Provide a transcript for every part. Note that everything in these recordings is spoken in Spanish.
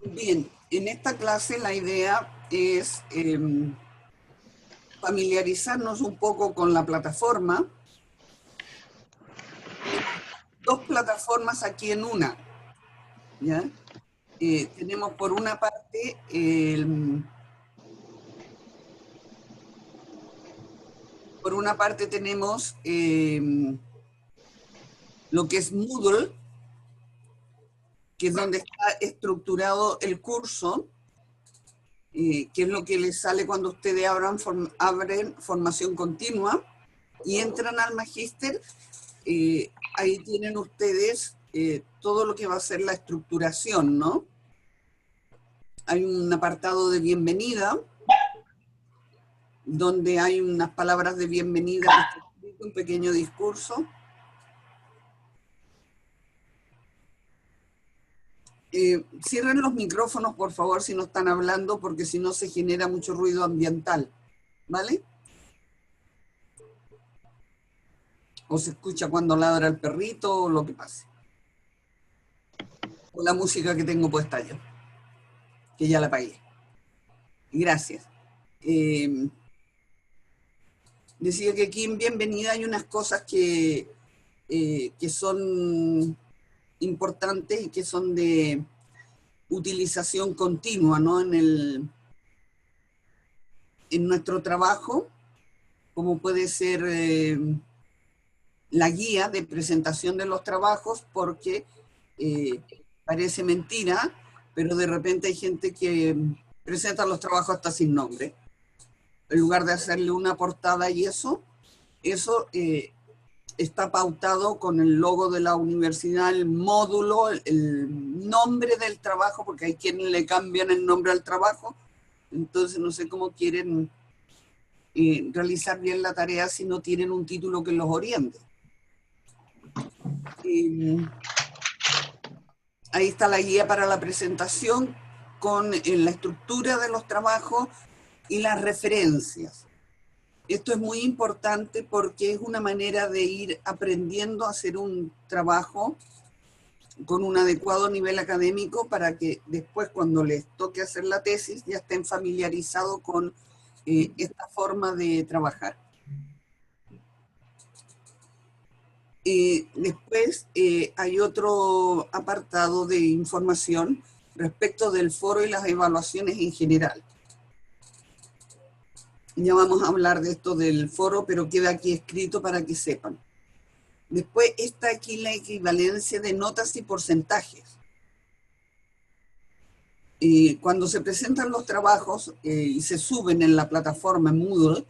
Bien, en esta clase la idea es familiarizarnos un poco con la plataforma. Tenemos dos plataformas aquí en una, ¿ya? Tenemos por una parte tenemos lo que es Moodle, que es donde está estructurado el curso, que es lo que les sale cuando ustedes abren formación continua y entran al magíster. Ahí tienen ustedes todo lo que va a ser la estructuración, ¿no? Hay un apartado de bienvenida, donde hay unas palabras de bienvenida, que está escrito, un pequeño discurso. Cierren los micrófonos, por favor, si no están hablando, porque si no se genera mucho ruido ambiental, ¿vale? O se escucha cuando ladra el perrito, o lo que pase. O la música que tengo puesta yo, que ya la apagué. Gracias. Decía que aquí en bienvenida hay unas cosas que son importantes y que son de utilización continua, ¿no? En nuestro trabajo, como puede ser la guía de presentación de los trabajos, porque parece mentira, pero de repente hay gente que presenta los trabajos hasta sin nombre. En lugar de hacerle una portada y eso está pautado con el logo de la universidad, el módulo, el nombre del trabajo, porque hay quienes le cambian el nombre al trabajo, entonces no sé cómo quieren realizar bien la tarea si no tienen un título que los oriente. Ahí está la guía para la presentación con la estructura de los trabajos y las referencias. Esto es muy importante porque es una manera de ir aprendiendo a hacer un trabajo con un adecuado nivel académico para que después, cuando les toque hacer la tesis, ya estén familiarizados con esta forma de trabajar. Después hay otro apartado de información respecto del foro y las evaluaciones en general. Ya vamos a hablar de esto del foro, pero queda aquí escrito para que sepan. Después está aquí la equivalencia de notas y porcentajes. Cuando se presentan los trabajos y se suben en la plataforma Moodle,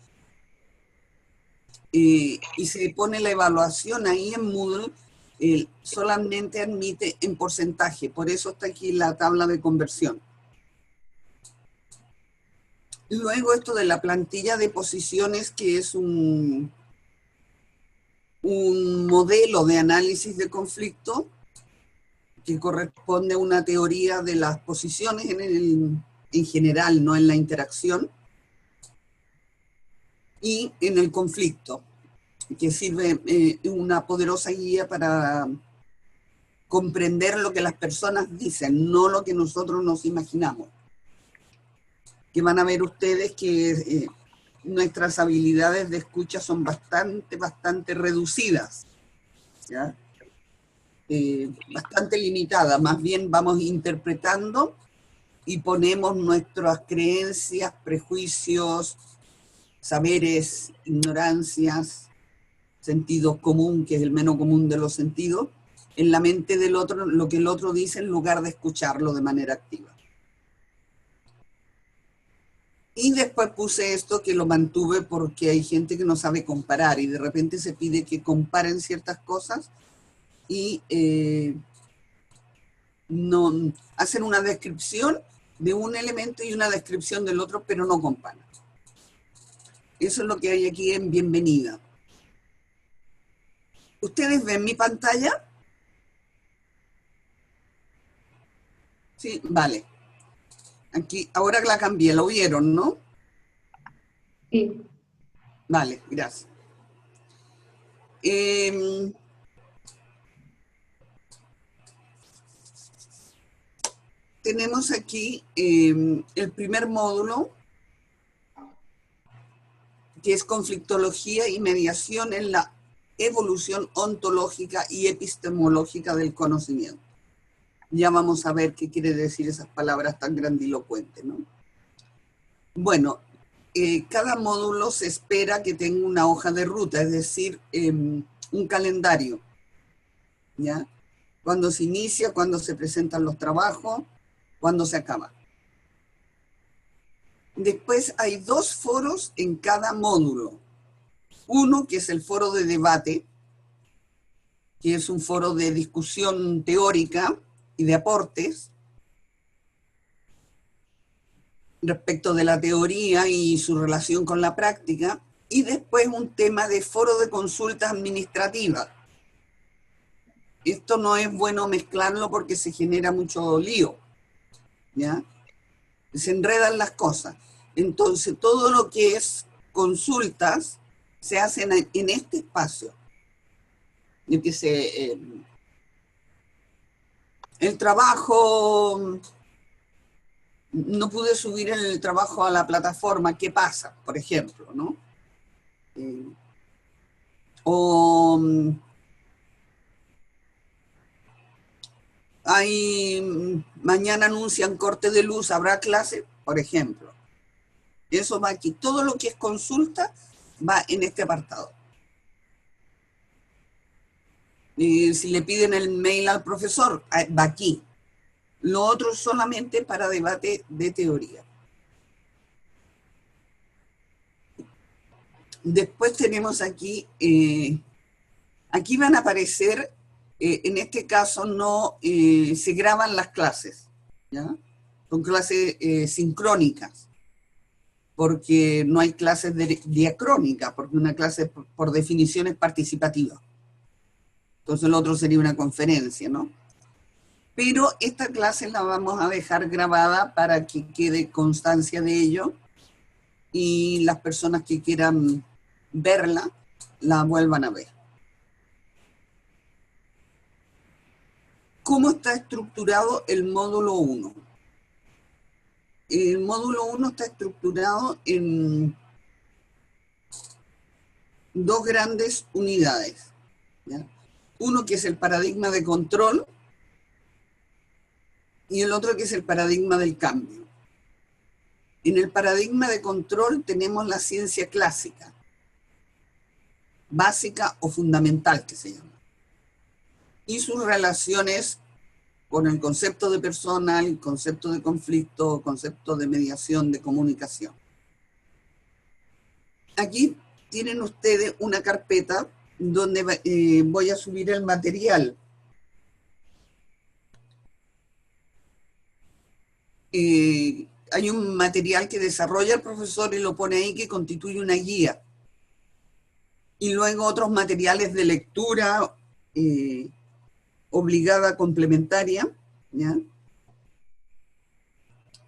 y se pone la evaluación ahí en Moodle, solamente admite en porcentaje, por eso está aquí la tabla de conversión. Luego esto de la plantilla de posiciones, que es un modelo de análisis de conflicto que corresponde a una teoría de las posiciones en general, no en la interacción, y en el conflicto, que sirve una poderosa guía para comprender lo que las personas dicen, no lo que nosotros nos imaginamos. Que van a ver ustedes que nuestras habilidades de escucha son bastante reducidas, ¿ya? Bastante limitadas, más bien vamos interpretando y ponemos nuestras creencias, prejuicios, saberes, ignorancias, sentido común, que es el menos común de los sentidos, en la mente del otro, lo que el otro dice, en lugar de escucharlo de manera activa. Y después puse esto, que lo mantuve porque hay gente que no sabe comparar y de repente se pide que comparen ciertas cosas y no hacen una descripción de un elemento y una descripción del otro, pero no comparan. Eso es lo que hay aquí en bienvenida. ¿Ustedes ven mi pantalla? Sí, vale. Aquí, ahora la cambié, lo vieron, ¿no? Sí. Vale, gracias. tenemos aquí el primer módulo, que es conflictología y mediación en la evolución ontológica y epistemológica del conocimiento. Ya vamos a ver qué quiere decir esas palabras tan grandilocuentes, ¿no? Bueno, cada módulo se espera que tenga una hoja de ruta, es decir, un calendario, ¿ya? Cuando se inicia, cuando se presentan los trabajos, cuando se acaba. Después hay 2 foros en cada módulo. Uno que es el foro de debate, que es un foro de discusión teórica y de aportes respecto de la teoría y su relación con la práctica. Y después un tema de foro de consultas administrativas. Esto no es bueno mezclarlo porque se genera mucho lío, ¿ya? Se enredan las cosas. Entonces, todo lo que es consultas se hace en este espacio. Yo qué sé, el trabajo, no pude subir el trabajo a la plataforma, ¿qué pasa? Por ejemplo, ¿no? Mañana anuncian corte de luz, ¿habrá clase? Por ejemplo. Eso va aquí. Todo lo que es consulta va en este apartado. Si le piden el mail al profesor, va aquí. Lo otro es solamente para debate de teoría. Después tenemos aquí, aquí van a aparecer, en este caso no se graban las clases, ¿ya? Son clases sincrónicas, porque no hay clases diacrónicas, porque una clase por definición es participativa. Entonces lo otro sería una conferencia, ¿no? Pero esta clase la vamos a dejar grabada para que quede constancia de ello y las personas que quieran verla, la vuelvan a ver. ¿Cómo está estructurado el módulo 1? El módulo 1 está estructurado en 2 grandes unidades, ¿ya? Uno que es el paradigma de control y el otro que es el paradigma del cambio. En el paradigma de control tenemos la ciencia clásica, básica o fundamental que se llama, y sus relaciones con el concepto de persona, el concepto de conflicto, concepto de mediación, de comunicación. Aquí tienen ustedes una carpeta donde voy a subir el material. Hay un material que desarrolla el profesor y lo pone ahí que constituye una guía. Y luego otros materiales de lectura obligada complementaria, ¿ya?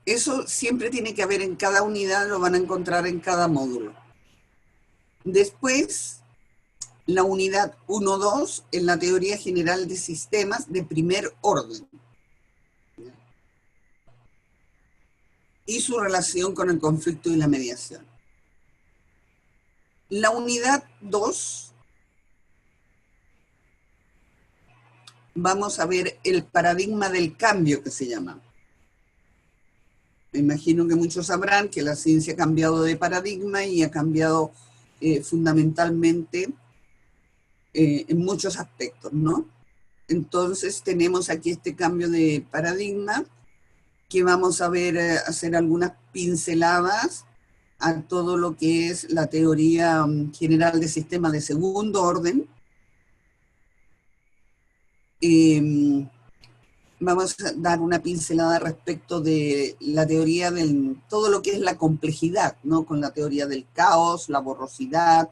Eso siempre tiene que haber en cada unidad, lo van a encontrar en cada módulo. Después, la unidad 1-2 en la teoría general de sistemas de primer orden. Y su relación con el conflicto y la mediación. La unidad 2, vamos a ver el paradigma del cambio que se llama. Me imagino que muchos sabrán que la ciencia ha cambiado de paradigma y ha cambiado fundamentalmente en muchos aspectos, ¿no? Entonces tenemos aquí este cambio de paradigma que vamos a ver, hacer algunas pinceladas a todo lo que es la teoría general de sistemas de segundo orden. Vamos a dar una pincelada respecto de la teoría de todo lo que es la complejidad, ¿no? Con la teoría del caos, la borrosidad,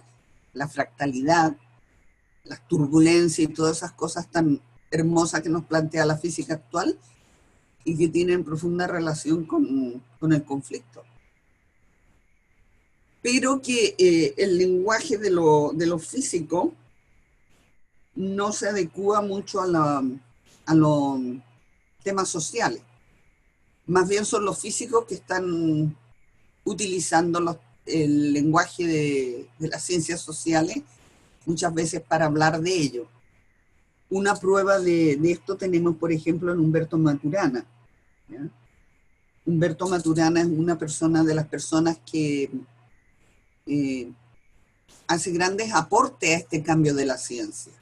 la fractalidad, las turbulencias y todas esas cosas tan hermosas que nos plantea la física actual y que tienen profunda relación con el conflicto. Pero que el lenguaje de lo físico no se adecua mucho a los temas sociales. Más bien son los físicos que están utilizando el lenguaje de las ciencias sociales muchas veces para hablar de ello. Una prueba de esto tenemos, por ejemplo, en Humberto Maturana, ¿ya? Humberto Maturana es una persona de las personas que hace grandes aportes a este cambio de la ciencia.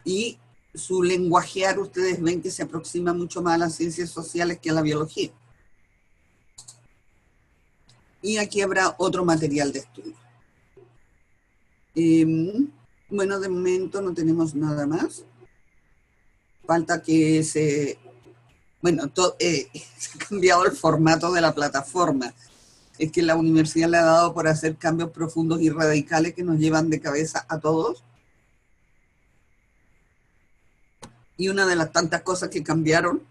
Y su lenguajear, ustedes ven que se aproxima mucho más a las ciencias sociales que a la biología. Y aquí habrá otro material de estudio. Bueno, de momento no tenemos nada más. Falta que se... Bueno, se ha cambiado el formato de la plataforma. Es que la universidad le ha dado por hacer cambios profundos y radicales que nos llevan de cabeza a todos. Y una de las tantas cosas que cambiaron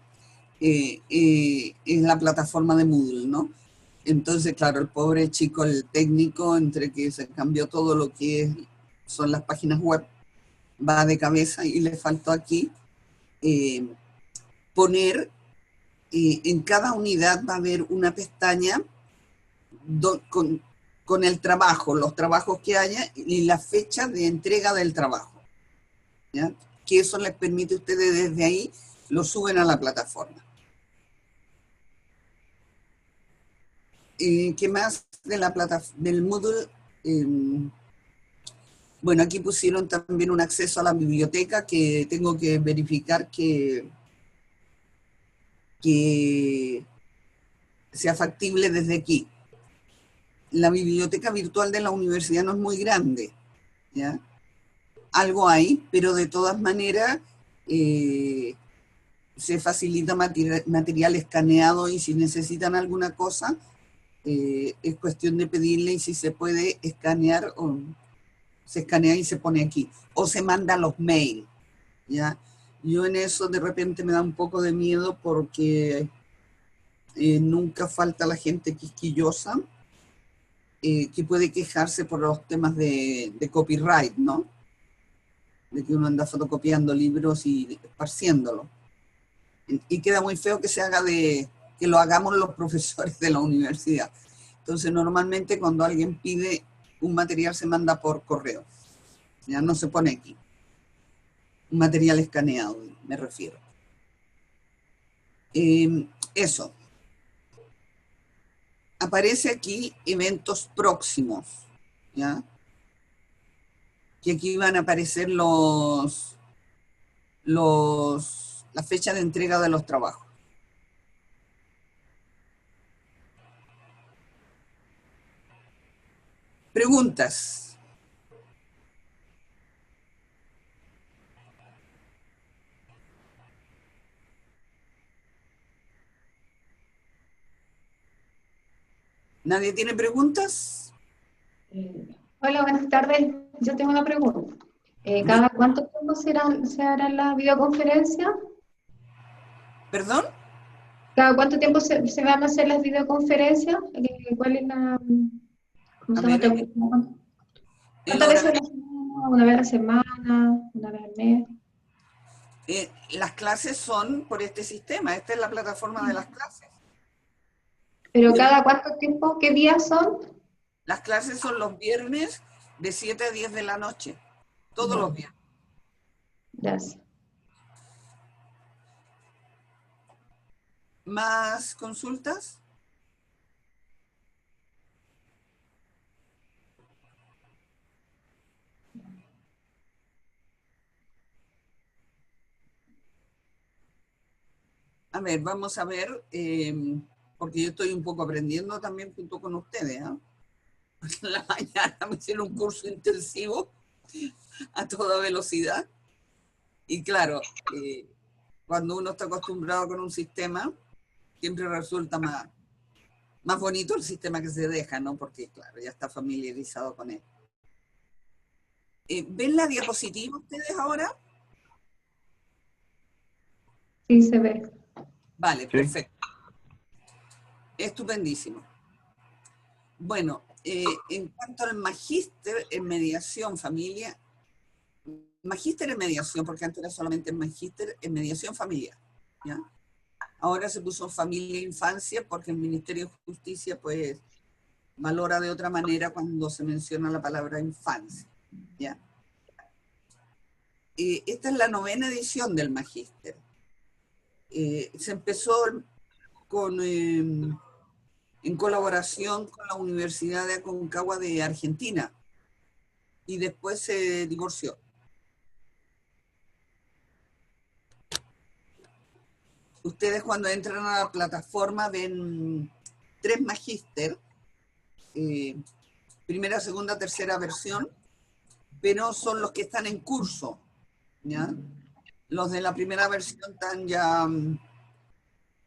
es la plataforma de Moodle, ¿no? Entonces, claro, el pobre chico, el técnico, entre que se cambió todo lo que son las páginas web, va de cabeza y le faltó aquí poner, en cada unidad va a haber una pestaña con el trabajo, los trabajos que haya y la fecha de entrega del trabajo, ¿ya? Que eso les permite a ustedes desde ahí, lo suben a la plataforma. ¿Qué más de la del Moodle? Bueno, aquí pusieron también un acceso a la biblioteca que tengo que verificar que sea factible desde aquí. La biblioteca virtual de la universidad no es muy grande, ¿ya? Algo hay, pero de todas maneras se facilita material escaneado y si necesitan alguna cosa, es cuestión de pedirle y si se puede escanear, o se escanea y se pone aquí. O se manda los mails, ¿ya? Yo en eso de repente me da un poco de miedo porque nunca falta la gente quisquillosa que puede quejarse por los temas de copyright, ¿no? De que uno anda fotocopiando libros y esparciéndolo. Y queda muy feo que se haga que lo hagamos los profesores de la universidad. Entonces, normalmente cuando alguien pide un material se manda por correo. Ya no se pone aquí. Un material escaneado, me refiero. Eso. Aparece aquí eventos próximos, ¿ya? Que aquí van a aparecer la fecha de entrega de los trabajos. Preguntas. ¿Nadie tiene preguntas? Hola, buenas tardes. Yo tengo una pregunta. ¿Cada cuánto tiempo se hará la videoconferencia? ¿Perdón? ¿Cada cuánto tiempo se van a hacer las videoconferencias? ¿Cuál es la... ¿Cómo A se llama? ver, el ¿Cuántas veces a horario. la semana? ¿Una vez a la semana? ¿Una vez al mes? Las clases son por este sistema. Esta es la plataforma de las clases. ¿Pero Yo cada cuánto tiempo? ¿Qué días son? Las clases son los viernes de 7 a 10 de la noche. Todos Ya, los viernes. gracias. ¿Más consultas? A ver, vamos a ver, porque yo estoy un poco aprendiendo también junto con ustedes, ¿eh? Porque en la mañana me hicieron un curso intensivo a toda velocidad. Y claro, cuando uno está acostumbrado con un sistema, siempre resulta más bonito el sistema que se deja, ¿no? Porque, claro, ya está familiarizado con él. ¿Ven la diapositiva ustedes ahora? Sí, se ve. Vale, Sí. perfecto. Estupendísimo. Bueno, en cuanto al magíster en mediación familiar, magíster en mediación, porque antes era solamente magíster en mediación familiar, ¿ya? Ahora se puso familia e infancia porque el Ministerio de Justicia pues valora de otra manera cuando se menciona la palabra infancia, ¿ya? Esta es la 9ª edición del Magíster. Se empezó con, en colaboración con la Universidad de Aconcagua de Argentina y después se divorció. Ustedes cuando entran a la plataforma ven 3 magíster, primera, segunda, tercera versión, pero son los que están en curso, ¿ya? Los de la primera versión están ya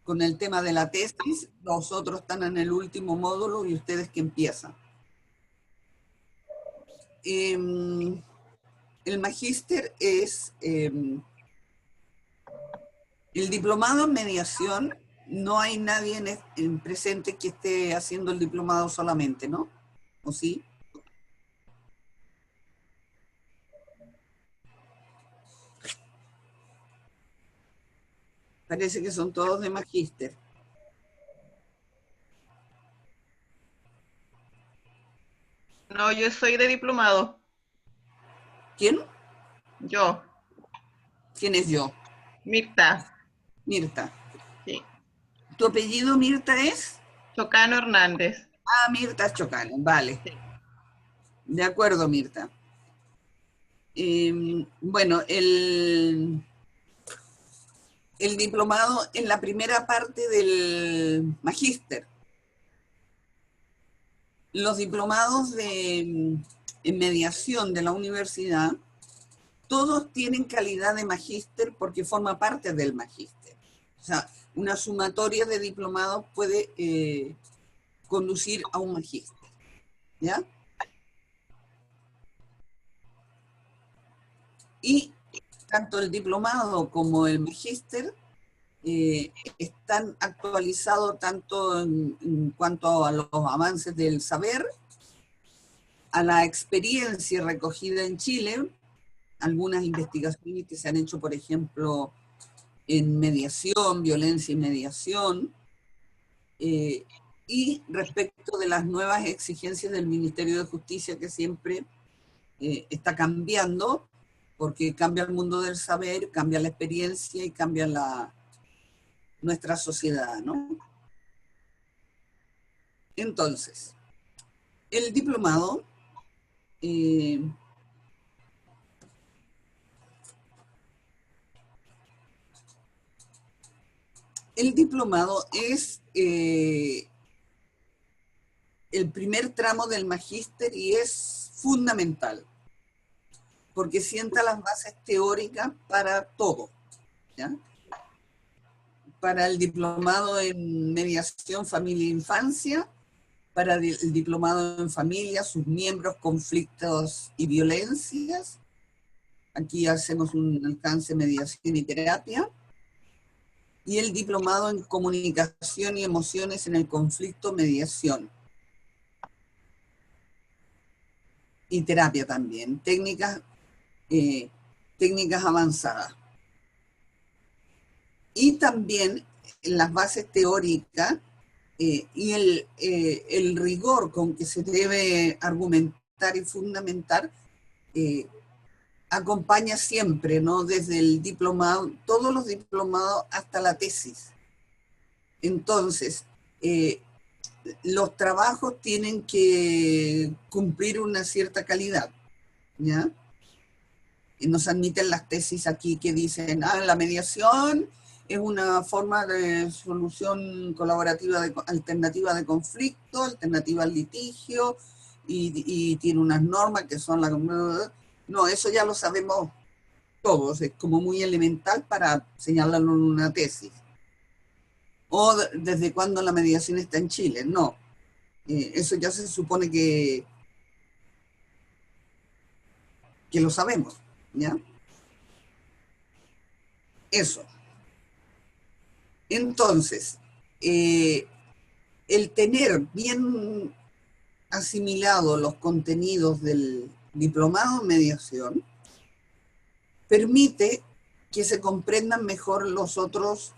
con el tema de la tesis, los otros están en el último módulo y ustedes que empiezan. El magíster es el diplomado en mediación. No hay nadie en presente que esté haciendo el diplomado solamente, ¿no? ¿O sí? Parece que son todos de magíster. No, yo soy de diplomado. ¿Quién? Yo, ¿Quién es yo? Mirta. Mirta. Sí. ¿Tu apellido, Mirta, es? Chocano Hernández. Ah, Mirta Chocano, vale. Sí. De acuerdo, Mirta. Bueno, el diplomado en la primera parte del magíster. Los diplomados en mediación de la universidad, todos tienen calidad de magíster porque forma parte del magíster. O sea, una sumatoria de diplomados puede conducir a un magíster, ¿ya? Y tanto el diplomado como el magíster están actualizados tanto en cuanto a los avances del saber, a la experiencia recogida en Chile, algunas investigaciones que se han hecho, por ejemplo, en mediación, violencia y mediación, y respecto de las nuevas exigencias del Ministerio de Justicia que siempre está cambiando, porque cambia el mundo del saber, cambia la experiencia y cambia nuestra sociedad, ¿no? Entonces, el diplomado es el primer tramo del magíster y es fundamental, porque sienta las bases teóricas para todo, ¿ya? Para el diplomado en mediación familia e infancia, para el diplomado en familia, sus miembros, conflictos y violencias. Aquí hacemos un alcance mediación y terapia. Y el diplomado en comunicación y emociones en el conflicto, mediación. Y terapia también, técnicas avanzadas. Y también las bases teóricas y el rigor con que se debe argumentar y fundamentar acompaña siempre, ¿no? Desde el diplomado, todos los diplomados hasta la tesis. Entonces, los trabajos tienen que cumplir una cierta calidad, ¿ya? Y nos admiten las tesis aquí que dicen, la mediación es una forma de solución colaborativa alternativa de conflicto, alternativa al litigio, y tiene unas normas que son las... No, eso ya lo sabemos todos, es como muy elemental para señalarlo en una tesis. O desde cuándo la mediación está en Chile, no. Eso ya se supone que lo sabemos, ¿ya? Eso. Entonces, el tener bien asimilado los contenidos del diplomado en mediación permite que se comprendan mejor los otros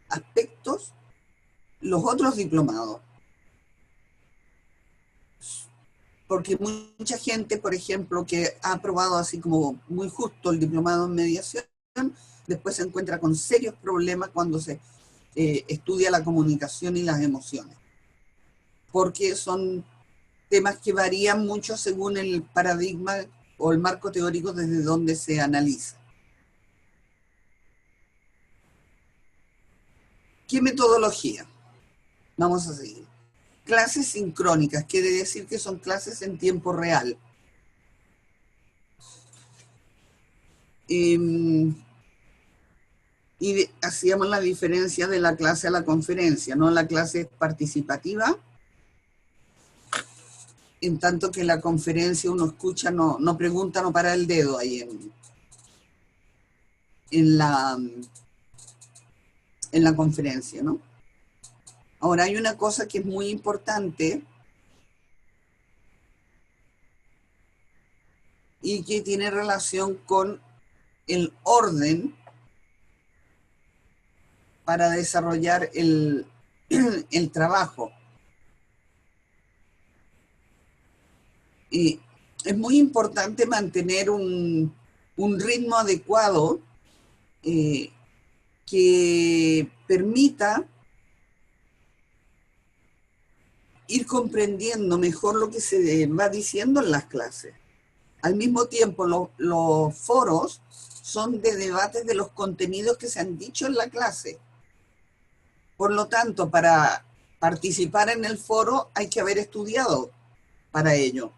aspectos los otros diplomados. Porque mucha gente, por ejemplo, que ha aprobado así como muy justo el diplomado en mediación, después se encuentra con serios problemas cuando se estudia la comunicación y las emociones. Porque son temas que varían mucho según el paradigma o el marco teórico desde donde se analiza. ¿Qué metodología? Vamos a seguir. Clases sincrónicas, quiere decir que son clases en tiempo real. Y hacíamos la diferencia de la clase a la conferencia, ¿no? La clase es participativa, en tanto que la conferencia uno escucha, no pregunta, no para el dedo ahí en la conferencia, ¿no? Ahora hay una cosa que es muy importante y que tiene relación con el orden para desarrollar el trabajo. Y es muy importante mantener un ritmo adecuado que permita ir comprendiendo mejor lo que se va diciendo en las clases. Al mismo tiempo, los foros son de debates de los contenidos que se han dicho en la clase. Por lo tanto, para participar en el foro hay que haber estudiado para ello,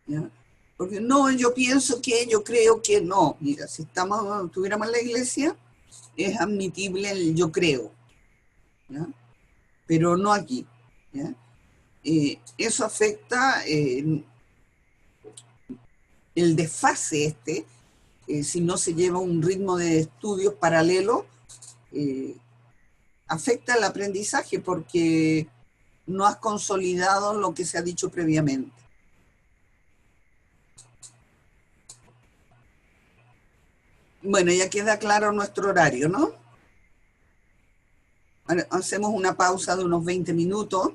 ¿ya? Porque no, yo pienso que, yo creo que no. Mira, si estuviéramos en la iglesia, es admitible el yo creo, ¿ya? Pero no aquí, ¿ya? Eso afecta el desfase si no se lleva un ritmo de estudios paralelo, afecta el aprendizaje porque no has consolidado lo que se ha dicho previamente. Bueno, ya queda claro nuestro horario, ¿no? Ahora, hacemos una pausa de unos 20 minutos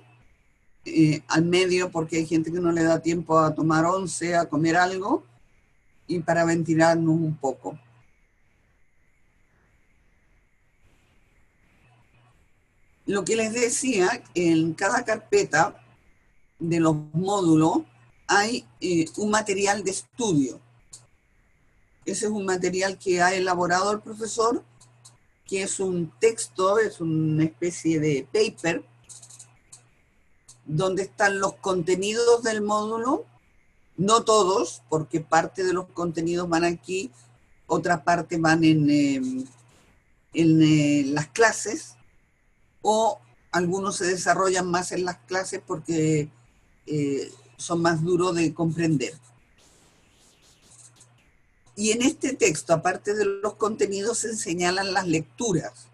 al medio porque hay gente que no le da tiempo a tomar once, a comer algo y para ventilarnos un poco. Lo que les decía, en cada carpeta de los módulos hay un material de estudio. Ese es un material que ha elaborado el profesor, que es un texto, es una especie de paper, donde están los contenidos del módulo, no todos, porque parte de los contenidos van aquí, otra parte van en las clases, o algunos se desarrollan más en las clases porque son más duros de comprender. Y en este texto, aparte de los contenidos, se señalan las lecturas.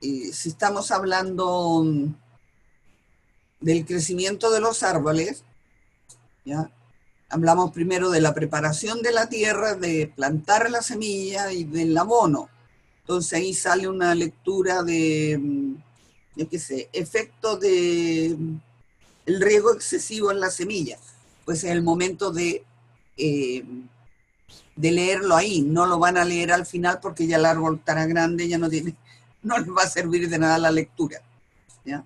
Si estamos hablando del crecimiento de los árboles, ¿ya? Hablamos primero de la preparación de la tierra, de plantar la semilla y del abono. Entonces ahí sale una lectura de, yo qué sé, efecto de el riego excesivo en la semilla. Pues es el momento de leerlo ahí. No lo van a leer al final porque ya el árbol estará grande, ya no les va a servir de nada la lectura, ¿ya?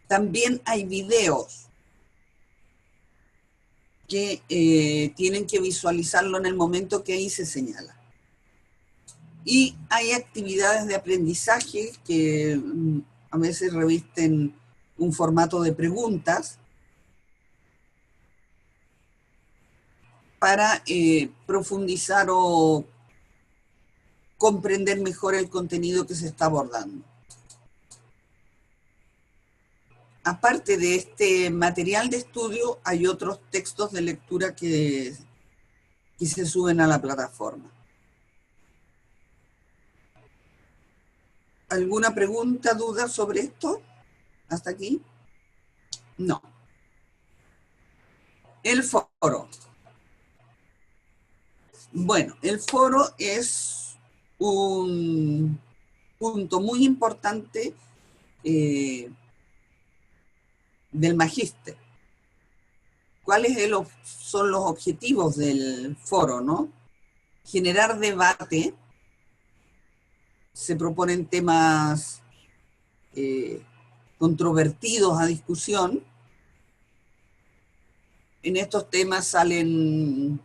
También hay videos que tienen que visualizarlo en el momento que ahí se señala. Y hay actividades de aprendizaje que a veces revisten un formato de preguntas para profundizar o comprender mejor el contenido que se está abordando. Aparte de este material de estudio, hay otros textos de lectura que se suben a la plataforma. ¿Alguna pregunta, duda sobre esto? ¿Hasta aquí? No. El foro. Bueno, el foro es un punto muy importante del magíster. ¿Cuáles son los objetivos del foro, no? Generar debate, se proponen temas controvertidos a discusión. En estos temas salen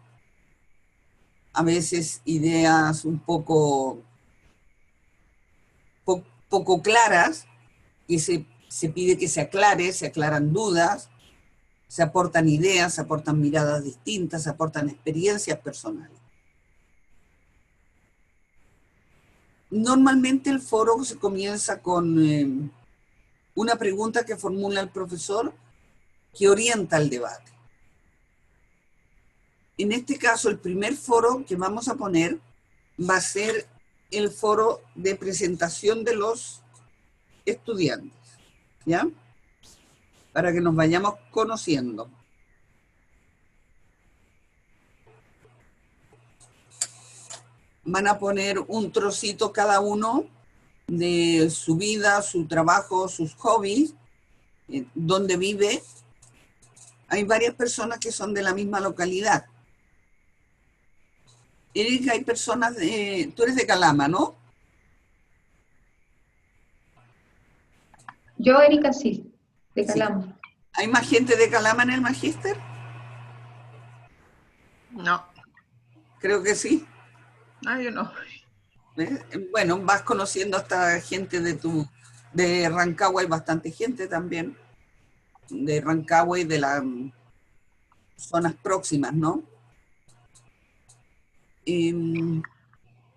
a veces ideas un poco claras, y se pide que se aclaran dudas, se aportan ideas, se aportan miradas distintas, se aportan experiencias personales. Normalmente el foro se comienza con una pregunta que formula el profesor que orienta el debate. En este caso, el primer foro que vamos a poner va a ser el foro de presentación de los estudiantes, ¿ya? Para que nos vayamos conociendo. Van a poner un trocito cada uno de su vida, su trabajo, sus hobbies, dónde vive. Hay varias personas que son de la misma localidad. Erika, hay personas tú eres de Calama, ¿no? Yo, Erika, sí, de Sí. Calama. ¿Hay más gente de Calama en el magíster? No. Creo que sí. Yo no. Bueno, vas conociendo a esta gente de Rancagua, hay bastante gente también, de Rancagua y de las zonas próximas, ¿no?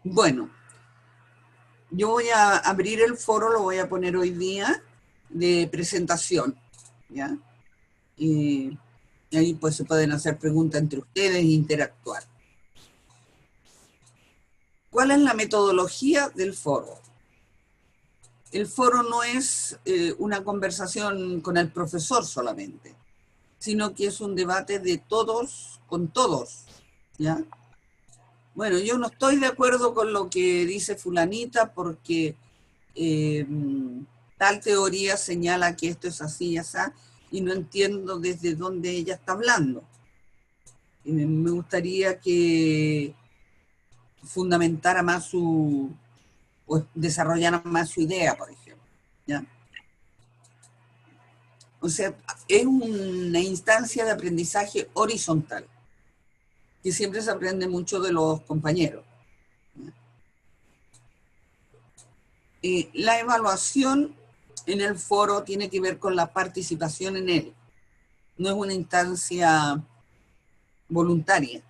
Bueno, yo voy a abrir el foro, lo voy a poner hoy día, de presentación, ¿ya? Y ahí pues se pueden hacer preguntas entre ustedes e interactuar. ¿Cuál es la metodología del foro? El foro no es una conversación con el profesor solamente, sino que es un debate de todos con todos, ¿ya? Bueno, yo no estoy de acuerdo con lo que dice fulanita porque tal teoría señala que esto es así y así, y no entiendo desde dónde ella está hablando. Me gustaría que fundamentara más o desarrollara más su idea, por ejemplo, ¿ya? O sea, es una instancia de aprendizaje horizontal, que siempre se aprende mucho de los compañeros. La evaluación en el foro tiene que ver con la participación en él. No es una instancia voluntaria.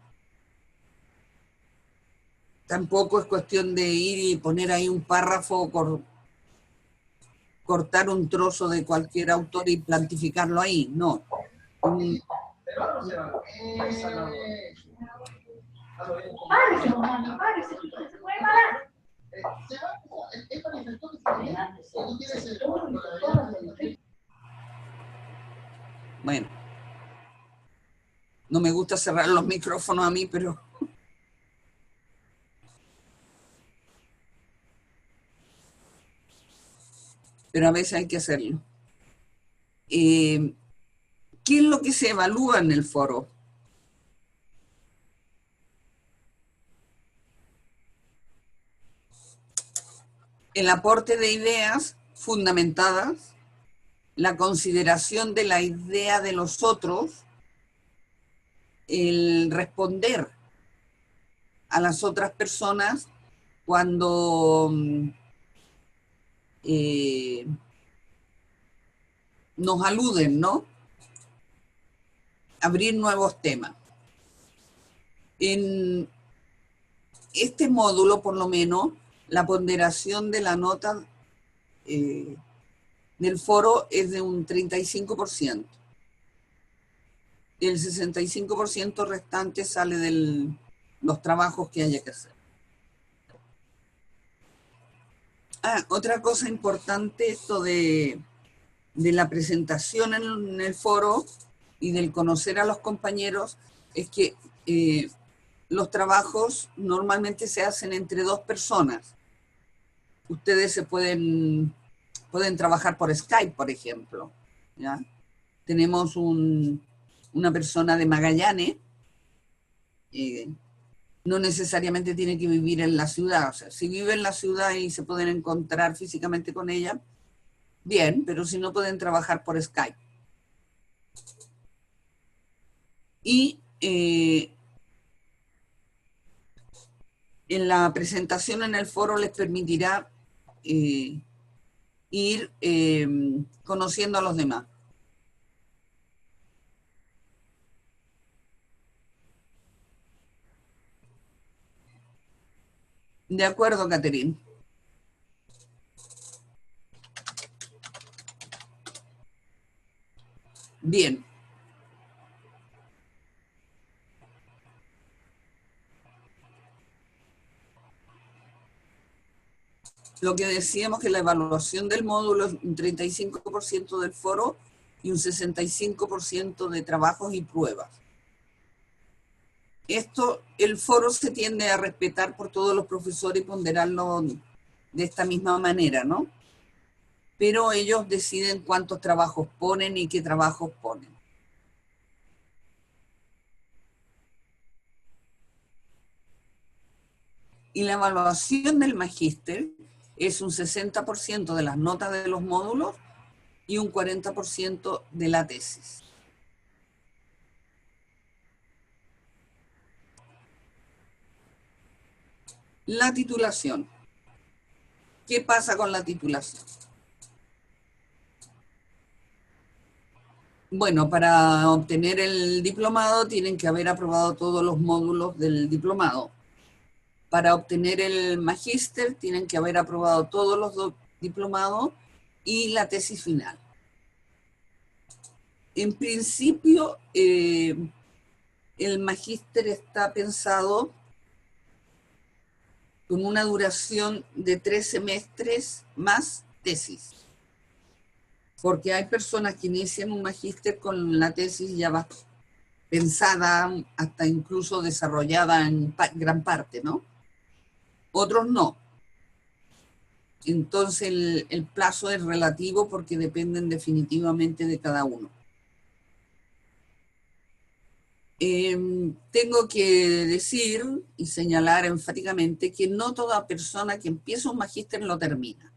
Tampoco es cuestión de ir y poner ahí un párrafo, cortar un trozo de cualquier autor y plantificarlo ahí, no. Bueno, no me gusta cerrar los micrófonos a mí, pero a veces hay que hacerlo. ¿Qué es lo que se evalúa en el foro? El aporte de ideas fundamentadas, la consideración de la idea de los otros, el responder a las otras personas cuando nos aluden, ¿no? Abrir nuevos temas. En este módulo, por lo menos, la ponderación de la nota del foro es de un 35%. El 65% restante sale de los trabajos que haya que hacer. Otra cosa importante, esto de la presentación en el foro y del conocer a los compañeros, es que los trabajos normalmente se hacen entre 2 personas. Ustedes pueden trabajar por Skype, por ejemplo, ¿ya? Tenemos una persona de Magallanes, no necesariamente tiene que vivir en la ciudad. O sea, si vive en la ciudad y se pueden encontrar físicamente con ella, bien, pero si no, pueden trabajar por Skype. Y en la presentación en el foro les permitirá ir conociendo a los demás. De acuerdo, Catherine. Bien. Lo que decíamos que la evaluación del módulo es un 35% del foro y un 65% de trabajos y pruebas. Esto, el foro se tiende a respetar por todos los profesores y ponderarlo de esta misma manera, ¿no? Pero ellos deciden cuántos trabajos ponen y qué trabajos ponen. Y la evaluación del magíster es un 60% de las notas de los módulos y un 40% de la tesis. La titulación. ¿Qué pasa con la titulación? Bueno, para obtener el diplomado tienen que haber aprobado todos los módulos del diplomado. Para obtener el magíster tienen que haber aprobado todos los diplomados y la tesis final. En principio, el magíster está pensado con una duración de 3 semestres más tesis. Porque hay personas que inician un magíster con la tesis ya pensada, hasta incluso desarrollada en gran parte, ¿no? Otros no. Entonces el plazo es relativo porque dependen definitivamente de cada uno. Tengo que decir y señalar enfáticamente que no toda persona que empieza un magíster lo termina.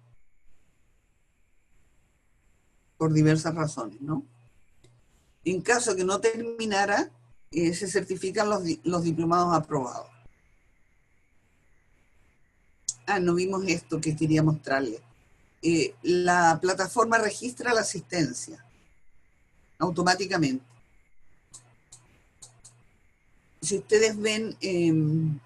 Por diversas razones, ¿no? En caso que no terminara, se certifican los diplomados aprobados. No vimos esto que quería mostrarles. La plataforma registra la asistencia automáticamente. Si ustedes ven en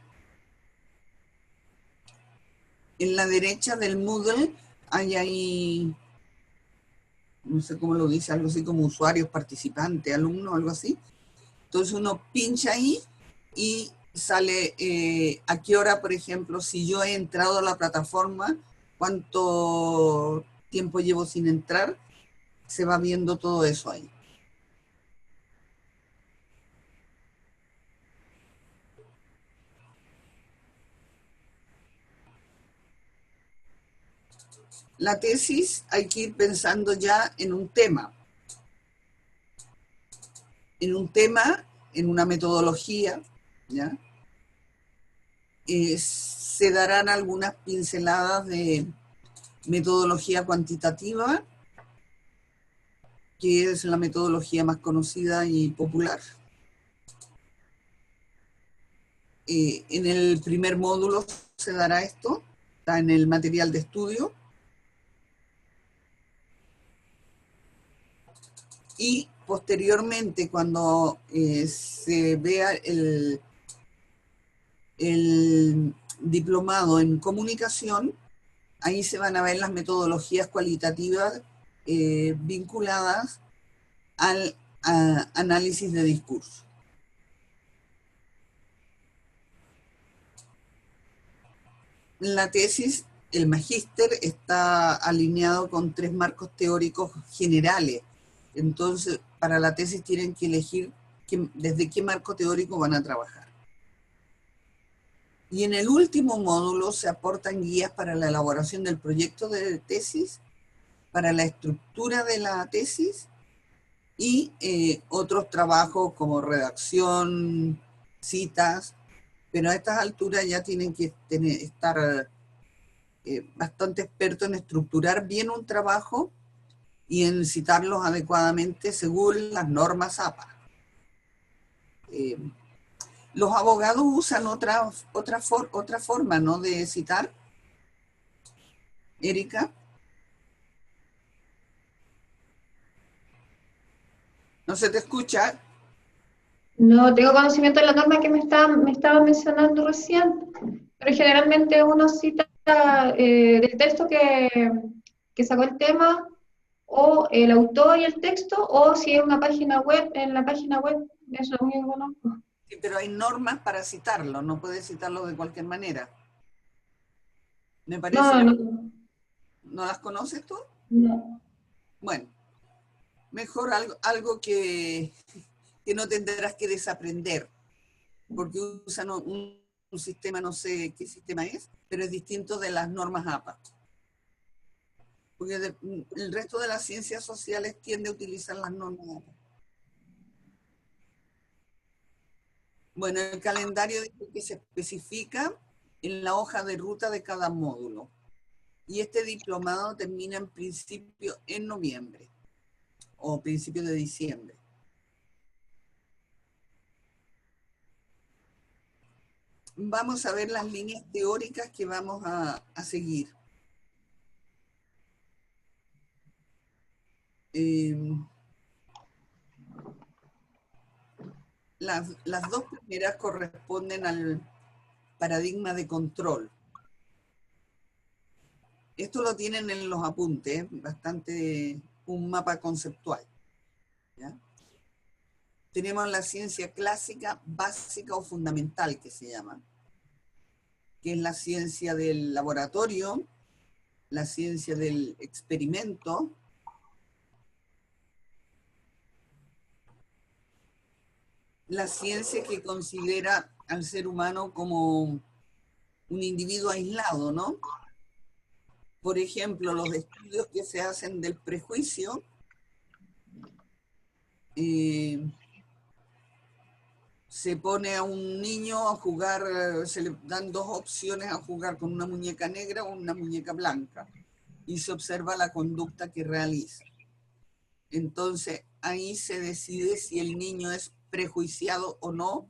la derecha del Moodle, hay ahí, no sé cómo lo dice, algo así como usuarios, participantes, alumnos, algo así. Entonces uno pincha ahí y sale a qué hora, por ejemplo, si yo he entrado a la plataforma, cuánto tiempo llevo sin entrar, se va viendo todo eso ahí. La tesis hay que ir pensando ya en un tema. En una metodología, ¿ya? Se darán algunas pinceladas de metodología cuantitativa, que es la metodología más conocida y popular. En el primer módulo se dará esto, está en el material de estudio. Y posteriormente, cuando se vea el diplomado en comunicación, ahí se van a ver las metodologías cualitativas vinculadas al análisis de discurso. La tesis, el magíster, está alineado con 3 marcos teóricos generales. Entonces, para la tesis tienen que elegir desde qué marco teórico van a trabajar. Y en el último módulo se aportan guías para la elaboración del proyecto de tesis, para la estructura de la tesis y otros trabajos como redacción, citas, pero a estas alturas ya tienen que estar bastante expertos en estructurar bien un trabajo y en citarlos adecuadamente según las normas APA. Los abogados usan otra forma, ¿no?, de citar. Erika. ¿No se te escucha? No tengo conocimiento de la norma que me estaba mencionando recién, pero generalmente uno cita del texto que sacó el tema, o el autor y el texto, o si es una página web, en la página web, eso es lo único que conozco. Sí, pero hay normas para citarlo, no puedes citarlo de cualquier manera. Me parece No, que... no, ¿No las conoces tú? no. Bueno, mejor algo que no tendrás que desaprender, porque usan un sistema, no sé qué sistema es, pero es distinto de las normas APA. Porque el resto de las ciencias sociales tiende a utilizar las normas APA. Bueno, el calendario dice que se especifica en la hoja de ruta de cada módulo. Y este diplomado termina en principio en noviembre o principio de diciembre. Vamos a ver las líneas teóricas que vamos a seguir. Las dos primeras corresponden al paradigma de control. Esto lo tienen en los apuntes, bastante un mapa conceptual, ¿ya? Tenemos la ciencia clásica, básica o fundamental, que se llama, que es la ciencia del laboratorio, la ciencia del experimento, la ciencia que considera al ser humano como un individuo aislado, ¿no? Por ejemplo, los estudios que se hacen del prejuicio, se pone a un niño a jugar, se le dan dos opciones a jugar con una muñeca negra o una muñeca blanca, y se observa la conducta que realiza. Entonces, ahí se decide si el niño es prejuiciado o no,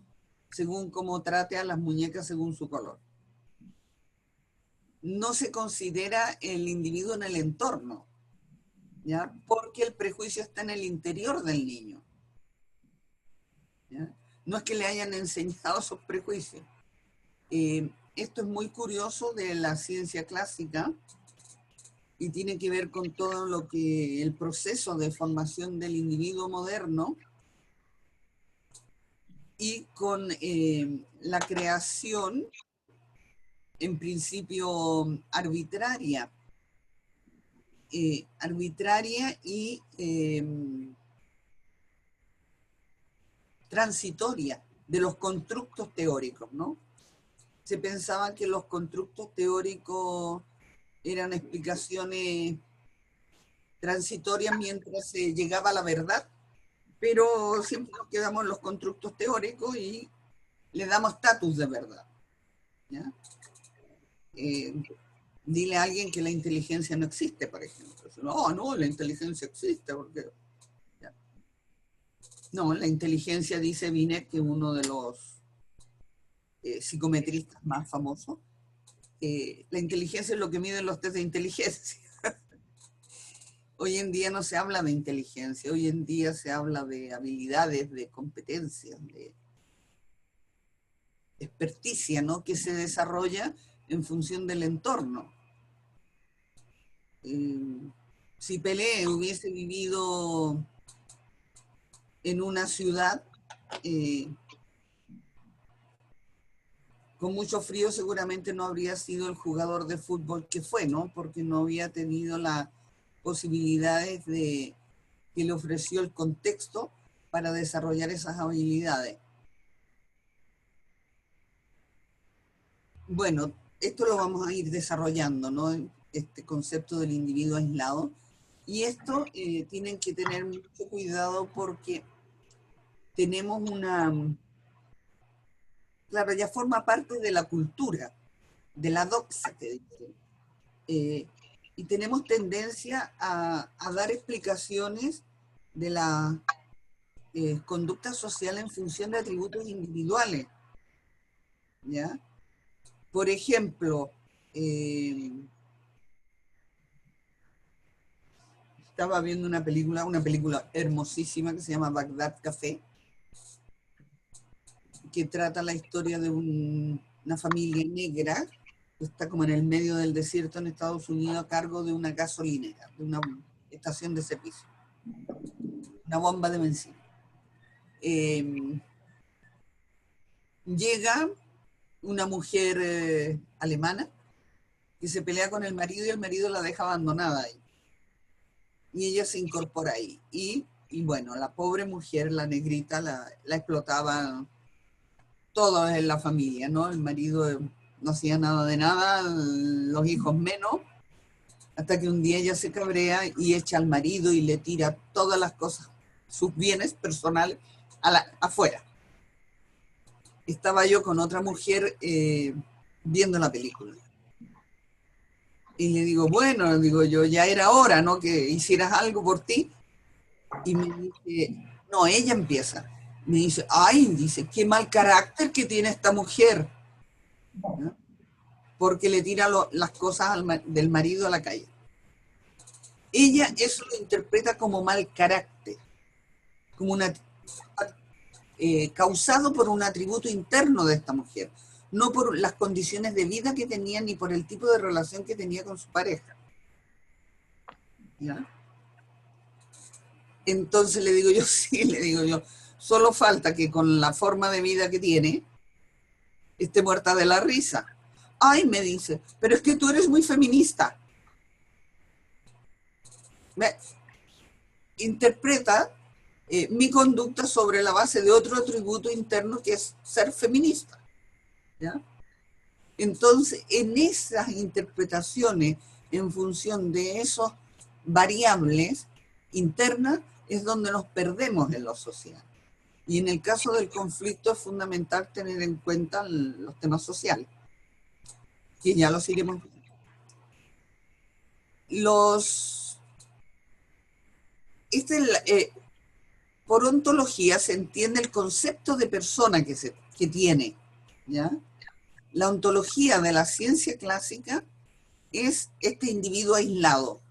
según cómo trate a las muñecas según su color. No se considera el individuo en el entorno, ¿ya? Porque el prejuicio está en el interior del niño, ¿ya? No es que le hayan enseñado esos prejuicios. Esto es muy curioso de la ciencia clásica y tiene que ver con todo lo que el proceso de formación del individuo moderno y con la creación, en principio arbitraria y transitoria de los constructos teóricos, ¿no? Se pensaba que los constructos teóricos eran explicaciones transitorias mientras se llegaba a la verdad, pero siempre nos quedamos en los constructos teóricos y le damos estatus de verdad, ¿ya? Dile a alguien que la inteligencia no existe, por ejemplo. No, la inteligencia existe, porque... ¿ya? No, la inteligencia, dice Binet, que uno de los psicometristas más famosos, la inteligencia es lo que miden los test de inteligencia. Hoy en día no se habla de inteligencia, hoy en día se habla de habilidades, de competencias, de experticia, ¿no?, que se desarrolla en función del entorno. Si Pelé hubiese vivido en una ciudad con mucho frío, seguramente no habría sido el jugador de fútbol que fue, ¿no? Porque no había tenido las posibilidades que le ofreció el contexto para desarrollar esas habilidades. Bueno, esto lo vamos a ir desarrollando, ¿no? Este concepto del individuo aislado. Y esto tienen que tener mucho cuidado porque tenemos claro, ya forma parte de la cultura, de la doxa que dicen. Y tenemos tendencia a dar explicaciones de la conducta social en función de atributos individuales, ¿ya? Por ejemplo, estaba viendo una película hermosísima que se llama Bagdad Café, que trata la historia de una familia negra que está como en el medio del desierto en Estados Unidos a cargo de una gasolinera, de una estación de servicio, una bomba de benzina. Llega una mujer alemana que se pelea con el marido y el marido la deja abandonada ahí. Y ella se incorpora ahí. Y bueno, la pobre mujer, la negrita, la explotaban todos en la familia, ¿no? El marido no hacía nada de nada, los hijos menos, hasta que un día ella se cabrea y echa al marido y le tira todas las cosas, sus bienes personales, afuera. Estaba yo con otra mujer viendo la película. Y le digo, bueno, digo yo, ya era hora, ¿no? Que hicieras algo por ti. Y me dice, no, ella empieza. Me dice, ay, dice, qué mal carácter que tiene esta mujer, ¿no? Porque le tira las cosas del marido a la calle. Ella eso lo interpreta como mal carácter, como causado por un atributo interno de esta mujer, no por las condiciones de vida que tenía ni por el tipo de relación que tenía con su pareja. ¿Ya? Entonces le digo yo, sí, le digo yo, solo falta que con la forma de vida que tiene, esté muerta de la risa. Ay, me dice, pero es que tú eres muy feminista. Interpreta mi conducta sobre la base de otro atributo interno que es ser feminista. ¿Ya? Entonces, en esas interpretaciones, en función de esas variables internas, es donde nos perdemos en lo social. Y en el caso del conflicto es fundamental tener en cuenta los temas sociales, que ya los iremos viendo. Por ontología se entiende el concepto de persona que tiene, ¿ya? La ontología de la ciencia clásica es este individuo aislado.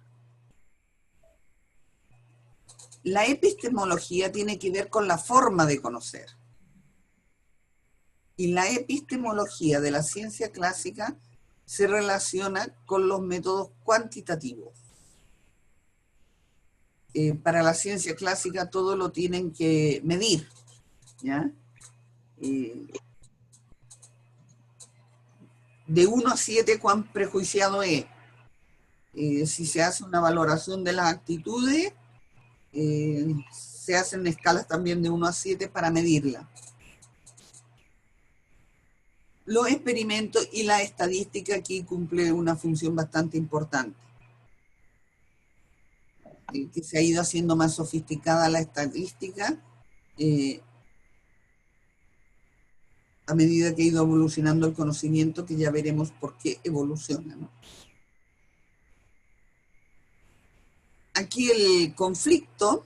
La epistemología tiene que ver con la forma de conocer. Y la epistemología de la ciencia clásica se relaciona con los métodos cuantitativos. Para la ciencia clásica todo lo tienen que medir, ¿ya? De 1 a 7, ¿cuán prejuiciado es? Si se hace una valoración de las actitudes, se hacen escalas también de 1 a 7 para medirla. Los experimentos y la estadística aquí cumple una función bastante importante. Que se ha ido haciendo más sofisticada la estadística a medida que ha ido evolucionando el conocimiento, que ya veremos por qué evoluciona, ¿no? Aquí el conflicto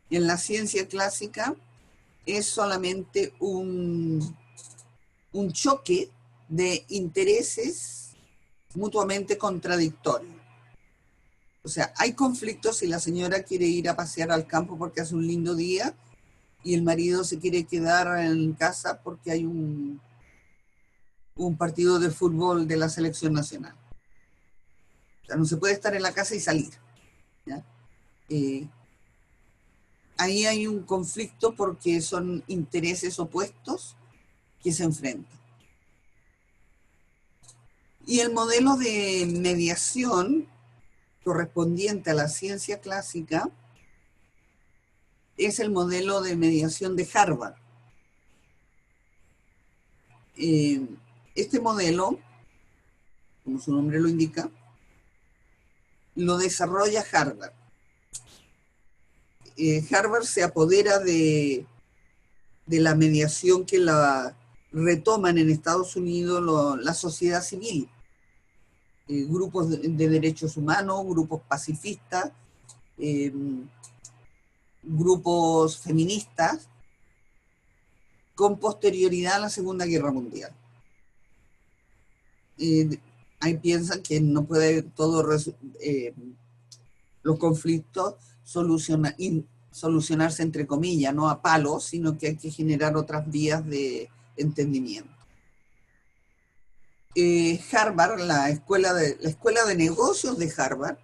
en la ciencia clásica es solamente un choque de intereses mutuamente contradictorios. O sea, hay conflictos si la señora quiere ir a pasear al campo porque hace un lindo día y el marido se quiere quedar en casa porque hay un partido de fútbol de la selección nacional. O sea, no se puede estar en la casa y salir, ¿ya? Ahí hay un conflicto porque son intereses opuestos que se enfrentan. Y el modelo de mediación correspondiente a la ciencia clásica es el modelo de mediación de Harvard. Este modelo, como su nombre lo indica, lo desarrolla Harvard. Harvard se apodera de la mediación que la retoman en Estados Unidos la sociedad civil, grupos de derechos humanos, grupos pacifistas, grupos feministas, con posterioridad a la Segunda Guerra Mundial. Ahí piensan que no puede los conflictos solucionarse entre comillas, no a palos, sino que hay que generar otras vías de entendimiento. Harvard, la escuela de negocios de Harvard,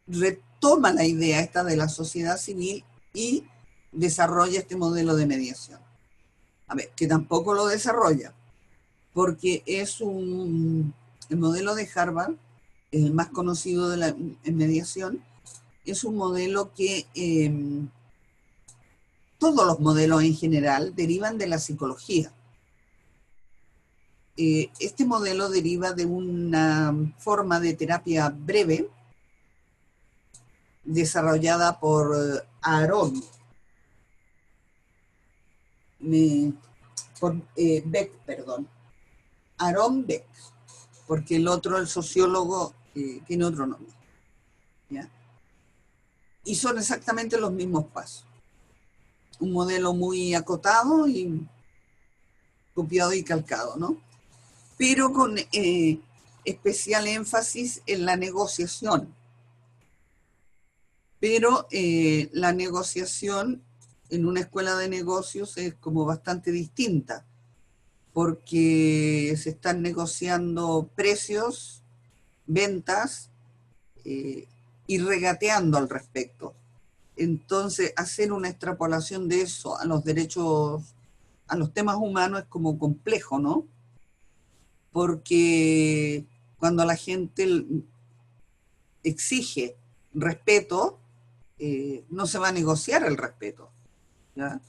retoma la idea esta de la sociedad civil y desarrolla este modelo de mediación. A ver, que tampoco lo desarrolla, porque el modelo de Harvard, el más conocido en mediación, es un modelo que todos los modelos en general derivan de la psicología. Este modelo deriva de una forma de terapia breve desarrollada por Aaron Beck, Aaron Beck, porque el sociólogo, tiene otro nombre, ¿ya? Y son exactamente los mismos pasos. Un modelo muy acotado y copiado y calcado, ¿no? Pero con especial énfasis en la negociación. Pero la negociación en una escuela de negocios es como bastante distinta, porque se están negociando precios, ventas, y regateando al respecto. Entonces, hacer una extrapolación de eso a los derechos, a los temas humanos es como complejo, ¿no? Porque cuando la gente exige respeto, no se va a negociar el respeto, ¿ya?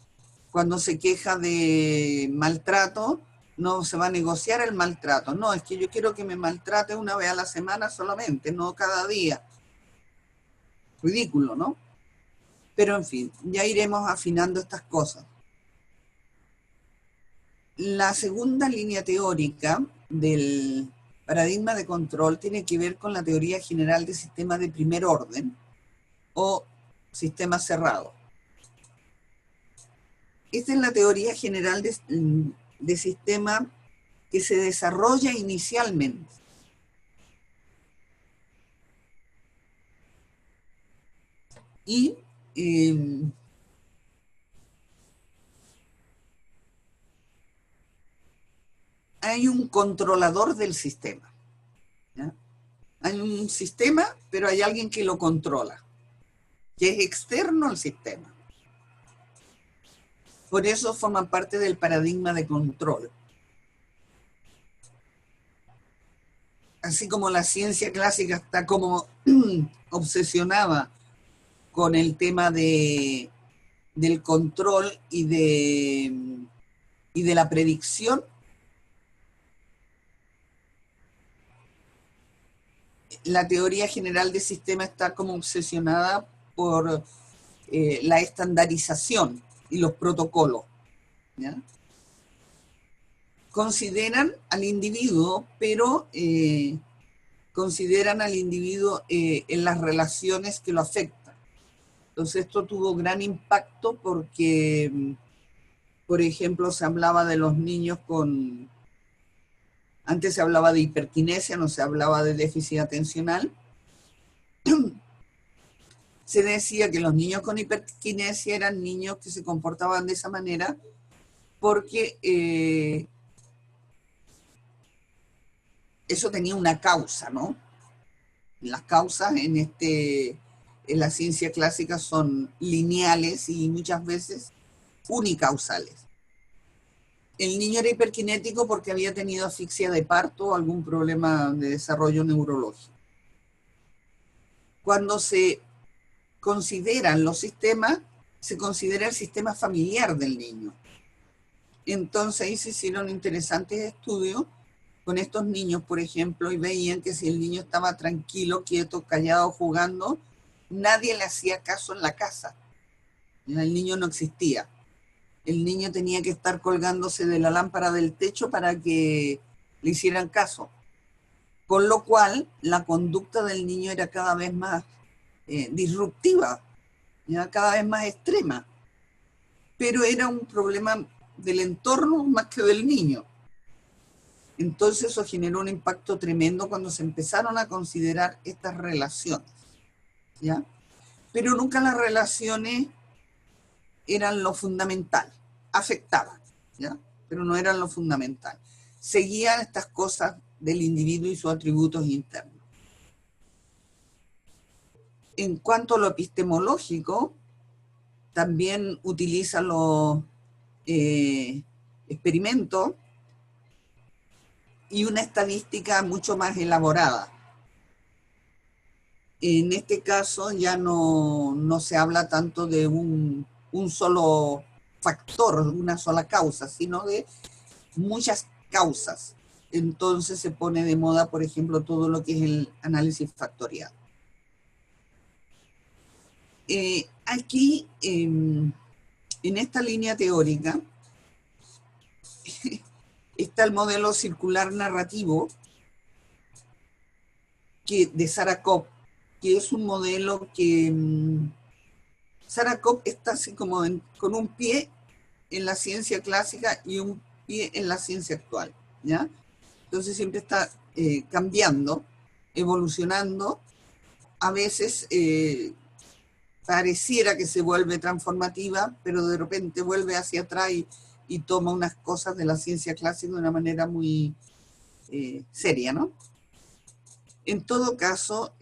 Cuando se queja de maltrato, no se va a negociar el maltrato. No, es que yo quiero que me maltrate una vez a la semana solamente, no cada día. Ridículo, ¿no? Pero en fin, ya iremos afinando estas cosas. La segunda línea teórica del paradigma de control tiene que ver con la teoría general de sistemas de primer orden o sistemas cerrados. Esta es la teoría general de sistema que se desarrolla inicialmente. Y hay un controlador del sistema, ¿ya? Hay un sistema, pero hay alguien que lo controla, que es externo al sistema. Por eso forman parte del paradigma de control. Así como la ciencia clásica está como obsesionada con el tema del control y de la predicción, la teoría general de sistema está como obsesionada por la estandarización y los protocolos, ¿ya? Consideran al individuo, pero consideran al individuo en las relaciones que lo afectan. Entonces esto tuvo gran impacto porque, por ejemplo, se hablaba de los niños con... Antes se hablaba de hiperquinesia, no se hablaba de déficit atencional. Se decía que los niños con hiperquinesia eran niños que se comportaban de esa manera porque eso tenía una causa, ¿no? Las causas en la ciencia clásica son lineales y muchas veces unicausales. El niño era hiperkinético porque había tenido asfixia de parto o algún problema de desarrollo neurológico. Cuando se consideran los sistemas, se considera el sistema familiar del niño. Entonces ahí se hicieron interesantes estudios con estos niños, por ejemplo, y veían que si el niño estaba tranquilo, quieto, callado, jugando, nadie le hacía caso en la casa. El niño no existía. El niño tenía que estar colgándose de la lámpara del techo para que le hicieran caso. Con lo cual, la conducta del niño era cada vez más disruptiva, ya cada vez más extrema. Pero era un problema del entorno más que del niño. Entonces eso generó un impacto tremendo cuando se empezaron a considerar estas relaciones, ¿ya? Pero nunca las relaciones eran lo fundamental, afectaban, ¿ya? Pero no eran lo fundamental. Seguían estas cosas del individuo y sus atributos internos. En cuanto a lo epistemológico, también utiliza los experimentos y una estadística mucho más elaborada. En este caso ya no se habla tanto de un solo factor, una sola causa, sino de muchas causas. Entonces se pone de moda, por ejemplo, todo lo que es el análisis factorial. Aquí, en esta línea teórica, está el modelo circular narrativo de Sarah Kopp, que es un modelo que Sarah Kopp está así como con un pie en la ciencia clásica y un pie en la ciencia actual, ¿ya? Entonces siempre está cambiando, evolucionando, a veces pareciera que se vuelve transformativa, pero de repente vuelve hacia atrás y toma unas cosas de la ciencia clásica de una manera muy seria, ¿no? En todo caso,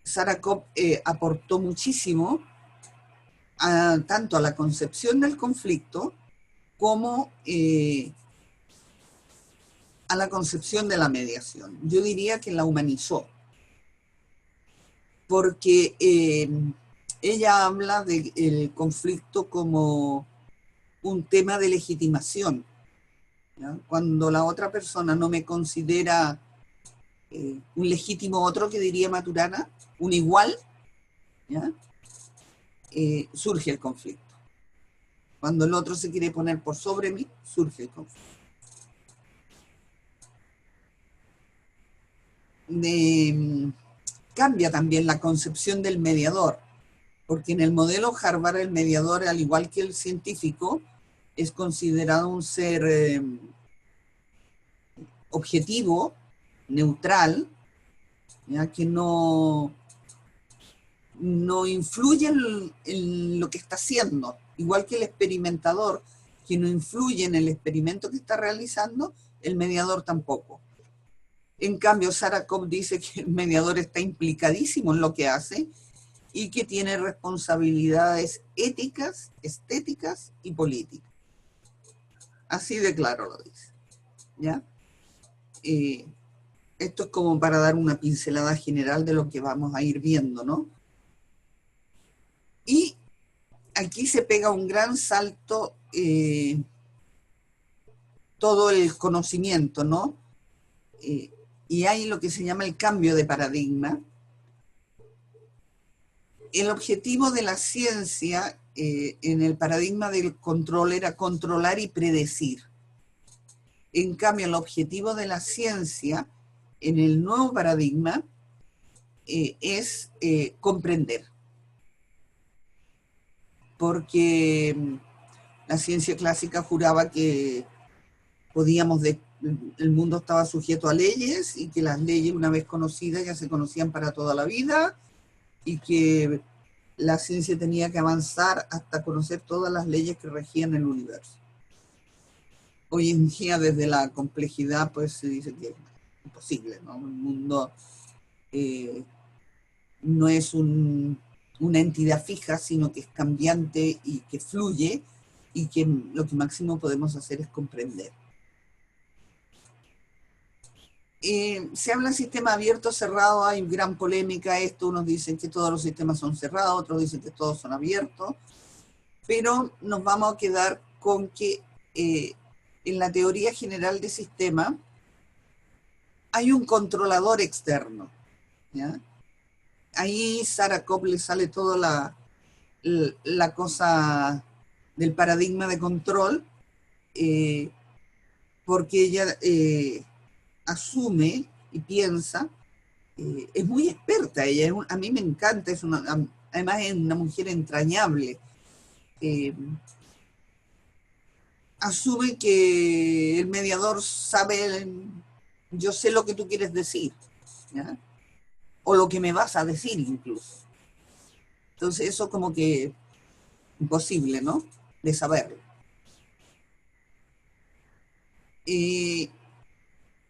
Sarah Kopp aportó muchísimo tanto a la concepción del conflicto como a la concepción de la mediación. Yo diría que la humanizó, porque ella habla del conflicto como un tema de legitimación, ¿ya? Cuando la otra persona no me considera un legítimo otro, que diría Maturana, un igual, ¿ya? Surge el conflicto. Cuando el otro se quiere poner por sobre mí, surge el conflicto. Cambia también la concepción del mediador, porque en el modelo Harvard el mediador, al igual que el científico, es considerado un ser objetivo, neutral, ¿ya? Que no influye en lo que está haciendo, igual que el experimentador, que no influye en el experimento que está realizando, el mediador tampoco. En cambio, Sarah Kopp dice que el mediador está implicadísimo en lo que hace y que tiene responsabilidades éticas, estéticas y políticas. Así de claro lo dice, ¿ya? Esto es como para dar una pincelada general de lo que vamos a ir viendo, ¿no? Y aquí se pega un gran salto todo el conocimiento, ¿no? Y hay lo que se llama el cambio de paradigma. El objetivo de la ciencia en el paradigma del control era controlar y predecir. En cambio, el objetivo de la ciencia en el nuevo paradigma es comprender. Porque la ciencia clásica juraba que el mundo estaba sujeto a leyes y que las leyes, una vez conocidas, ya se conocían para toda la vida, y que la ciencia tenía que avanzar hasta conocer todas las leyes que regían el universo. Hoy en día, desde la complejidad, pues se dice que es imposible, ¿no? El mundo no es una entidad fija, sino que es cambiante y que fluye, y que lo que máximo podemos hacer es comprender. Se habla de sistema abierto, cerrado, hay gran polémica esto, unos dicen que todos los sistemas son cerrados, otros dicen que todos son abiertos, pero nos vamos a quedar con que en la teoría general de sistema hay un controlador externo, ¿ya? Ahí Sarah Kopp le sale toda la cosa del paradigma de control, porque ella asume y piensa, es muy experta, ella a mí me encanta, además es una mujer entrañable. Asume que el mediador sabe, yo sé lo que tú quieres decir, ¿ya? O lo que me vas a decir incluso. Entonces eso como que imposible, ¿no? De saberlo.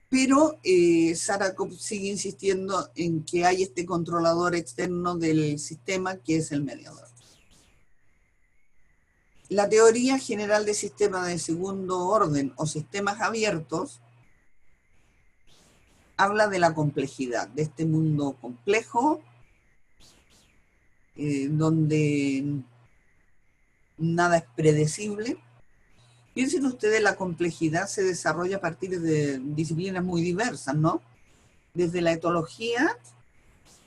Pero Sarah Kopp sigue insistiendo en que hay este controlador externo del sistema que es el mediador. La teoría general de sistemas de segundo orden o sistemas abiertos habla de la complejidad, de este mundo complejo, donde nada es predecible. Piensen ustedes, la complejidad se desarrolla a partir de disciplinas muy diversas, ¿no? Desde la etología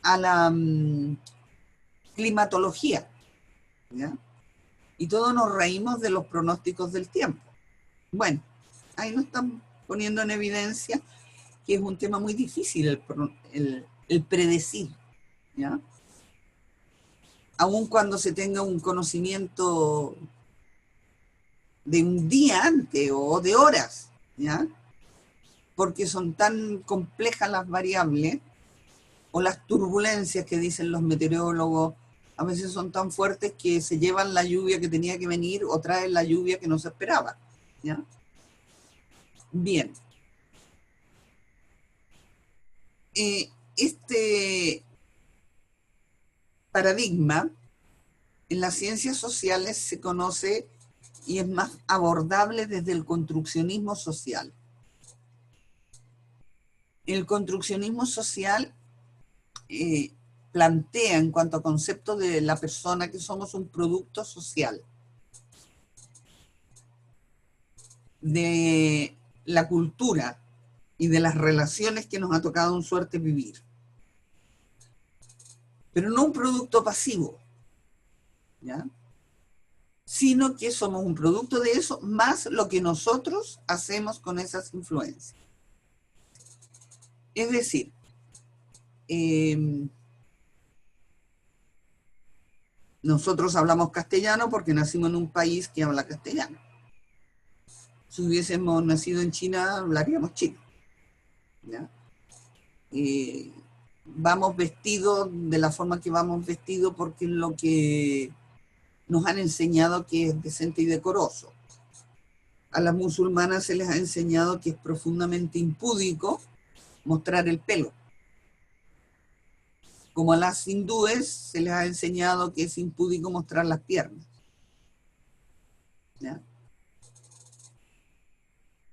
a la climatología, ¿ya? Y todos nos reímos de los pronósticos del tiempo. Bueno, ahí nos están poniendo en evidencia que es un tema muy difícil el predecir, ¿ya? Aun cuando se tenga un conocimiento de un día antes o de horas, ¿ya? Porque son tan complejas las variables, o las turbulencias que dicen los meteorólogos, a veces son tan fuertes que se llevan la lluvia que tenía que venir o traen la lluvia que no se esperaba, ¿ya? Bien. Este paradigma en las ciencias sociales se conoce y es más abordable desde el construccionismo social. El construccionismo social plantea en cuanto a concepto de la persona que somos un producto social de la cultura y de las relaciones que nos ha tocado en suerte vivir. Pero no un producto pasivo, ¿ya? Sino que somos un producto de eso, más lo que nosotros hacemos con esas influencias. Es decir, nosotros hablamos castellano porque nacimos en un país que habla castellano. Si hubiésemos nacido en China, hablaríamos chino, ¿ya? Vamos vestidos de la forma que vamos vestidos porque es lo que nos han enseñado que es decente y decoroso. A las musulmanas se les ha enseñado que es profundamente impúdico mostrar el pelo. Como a las hindúes se les ha enseñado que es impúdico mostrar las piernas, ¿ya?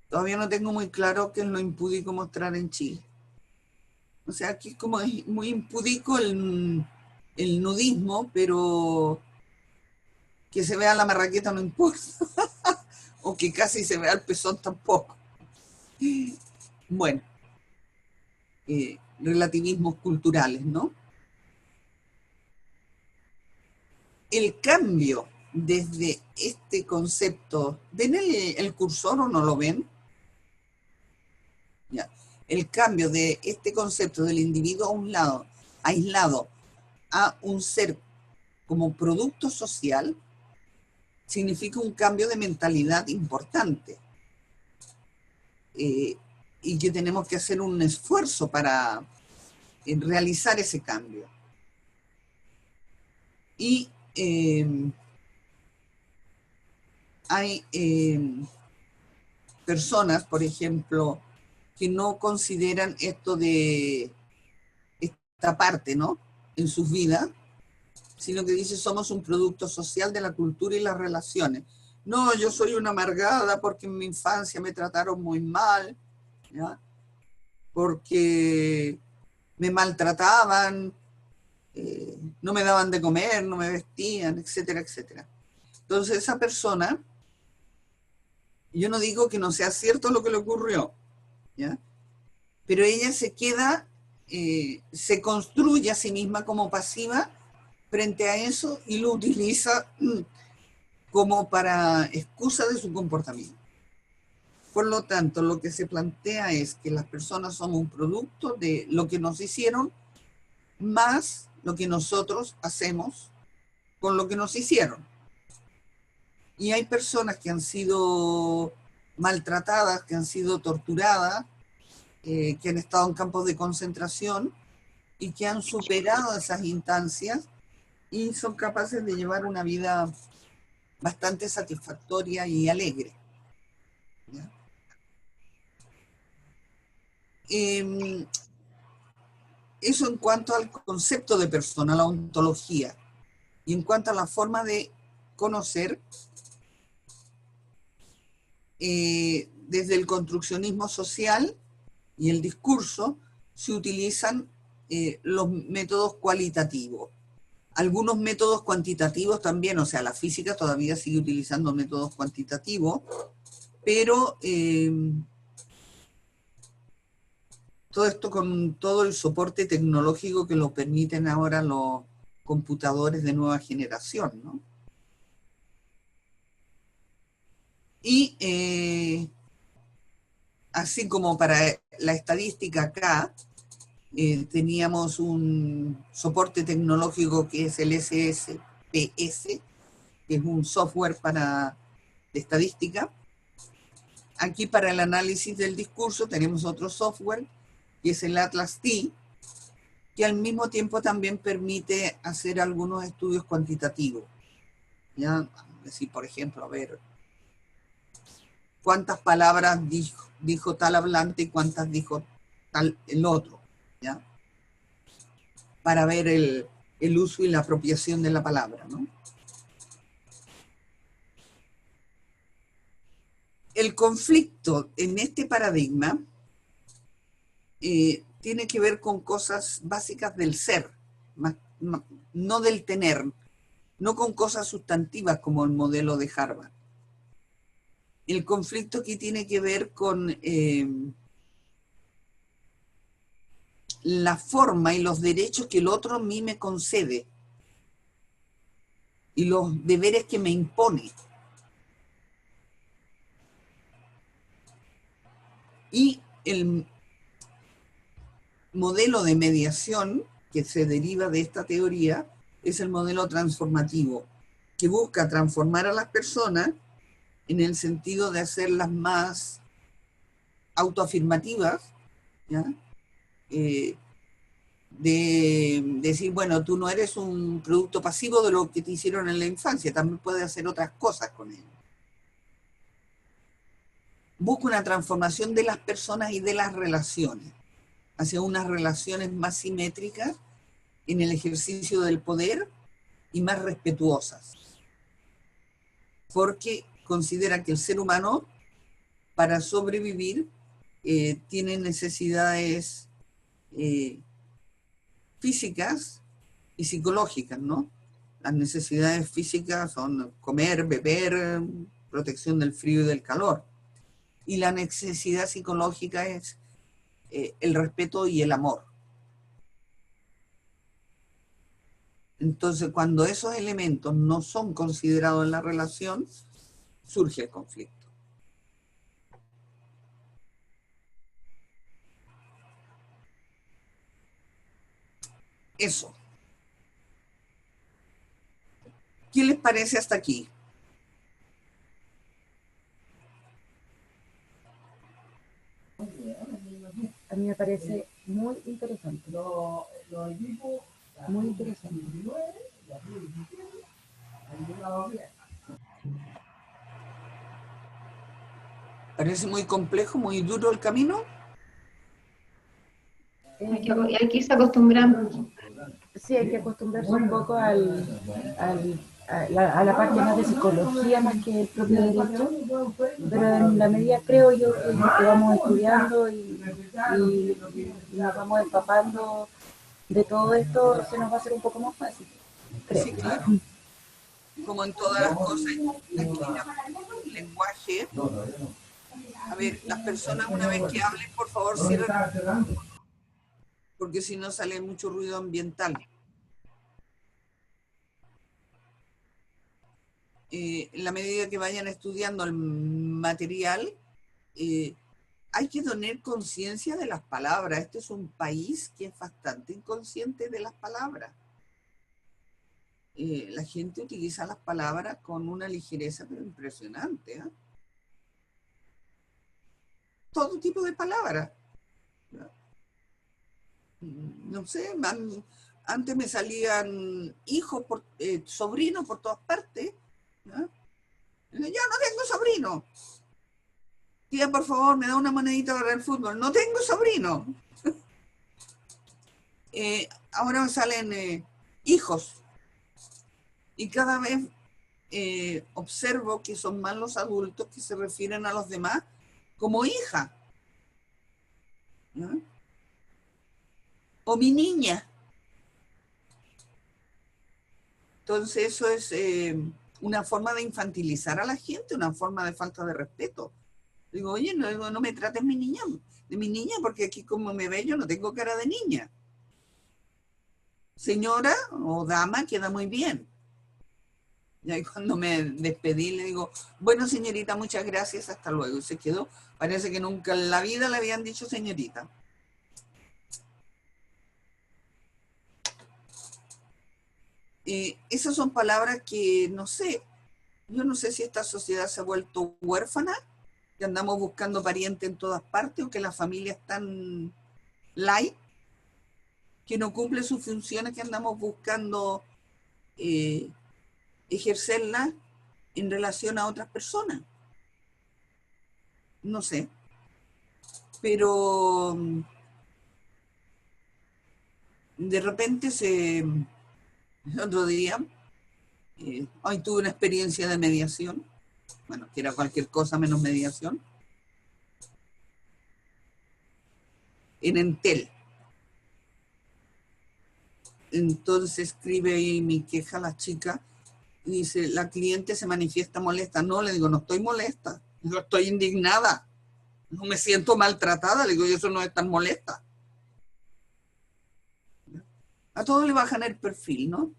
Todavía no tengo muy claro qué es lo impúdico mostrar en Chile. O sea, aquí es como es muy impúdico el nudismo, pero que se vea la marraqueta no importa. O que casi se vea el pezón tampoco. Bueno, relativismos culturales, ¿no? El cambio desde este concepto, ¿ven el cursor o no lo ven? Ya. El cambio de este concepto del individuo a un lado, aislado, a un ser como producto social, significa un cambio de mentalidad importante. Y que tenemos que hacer un esfuerzo para realizar ese cambio. Y hay personas, por ejemplo, que no consideran esto de esta parte, ¿no?, en sus vidas, sino que dicen somos un producto social de la cultura y las relaciones. No, yo soy una amargada porque en mi infancia me trataron muy mal, ¿ya? Porque me maltrataban, no me daban de comer, no me vestían, etcétera, etcétera. Entonces esa persona, yo no digo que no sea cierto lo que le ocurrió, ¿ya? Pero ella se queda, se construye a sí misma como pasiva frente a eso y lo utiliza como para excusa de su comportamiento. Por lo tanto, lo que se plantea es que las personas somos un producto de lo que nos hicieron más lo que nosotros hacemos con lo que nos hicieron. Y hay personas que han sido maltratadas, que han sido torturadas, que han estado en campos de concentración y que han superado esas instancias y son capaces de llevar una vida bastante satisfactoria y alegre. ¿Ya? Eso en cuanto al concepto de persona, la ontología, y en cuanto a la forma de conocer, desde el construccionismo social y el discurso se utilizan los métodos cualitativos. Algunos métodos cuantitativos también, o sea, la física todavía sigue utilizando métodos cuantitativos, pero todo esto con todo el soporte tecnológico que lo permiten ahora los computadores de nueva generación, ¿no? Y así como para la estadística acá, teníamos un soporte tecnológico que es el SSPS, que es un software de estadística. Aquí para el análisis del discurso tenemos otro software, que es el Atlas-T, que al mismo tiempo también permite hacer algunos estudios cuantitativos. ¿Ya? Es decir, por ejemplo, a ver, cuántas palabras dijo tal hablante y cuántas dijo tal el otro, ¿ya? Para ver el uso y la apropiación de la palabra, ¿no? El conflicto en este paradigma tiene que ver con cosas básicas del ser, no del tener, no con cosas sustantivas como el modelo de Harvard. El conflicto aquí tiene que ver con la forma y los derechos que el otro a mí me concede y los deberes que me impone. Y el modelo de mediación que se deriva de esta teoría es el modelo transformativo, que busca transformar a las personas en el sentido de hacerlas más autoafirmativas, ¿ya? De decir, bueno, tú no eres un producto pasivo de lo que te hicieron en la infancia, también puedes hacer otras cosas con él. Busca una transformación de las personas y de las relaciones, hacia unas relaciones más simétricas en el ejercicio del poder y más respetuosas. Porque considera que el ser humano, para sobrevivir, tiene necesidades físicas y psicológicas, ¿no? Las necesidades físicas son comer, beber, protección del frío y del calor. Y la necesidad psicológica es el respeto y el amor. Entonces, cuando esos elementos no son considerados en la relación, surge el conflicto. Eso. ¿Qué les parece hasta aquí? A mí me parece muy interesante. Muy interesante. ¿Parece muy complejo, muy duro el camino? Aquí se acostumbramos. Sí, hay que acostumbrarse un poco a la parte más de psicología más que el propio derecho, pero en la medida creo yo que vamos estudiando y nos vamos empapando de todo esto, se nos va a hacer un poco más fácil, creo. Sí, claro. como en todas las cosas, aquí el lenguaje. A ver, las personas una vez que hablen, por favor, cierren, porque si no sale mucho ruido ambiental. En la medida que vayan estudiando el material, hay que tener conciencia de las palabras. Este es un país que es bastante inconsciente de las palabras. La gente utiliza las palabras con una ligereza pero impresionante, ¿eh? Todo tipo de palabras. No sé, antes me salían hijos, sobrinos por todas partes. ¿Ya? Yo no tengo sobrino. Tía, por favor, me da una monedita para el fútbol. No tengo sobrino. Ahora me salen hijos. Y cada vez observo que son más los adultos que se refieren a los demás como hija. ¿Ya? O mi niña. Entonces eso es una forma de infantilizar a la gente, una forma de falta de respeto. Digo, oye, no me trates de mi niña, porque aquí como me ve yo no tengo cara de niña. Señora o dama queda muy bien. Y ahí cuando me despedí le digo, bueno señorita, muchas gracias, hasta luego. Y se quedó. Parece que nunca en la vida le habían dicho señorita. Esas son palabras que, no sé, yo no sé si esta sociedad se ha vuelto huérfana, que andamos buscando parientes en todas partes, o que la familia es tan light, que no cumple sus funciones, que andamos buscando ejercerlas en relación a otras personas. No sé. Pero de repente el otro día, hoy tuve una experiencia de mediación, bueno, que era cualquier cosa menos mediación, en Entel. Entonces escribe ahí mi queja a la chica y dice, la cliente se manifiesta molesta. No, le digo, no estoy molesta, yo estoy indignada, no me siento maltratada, le digo, yo eso no es tan molesta. A todos le bajan el perfil, ¿no?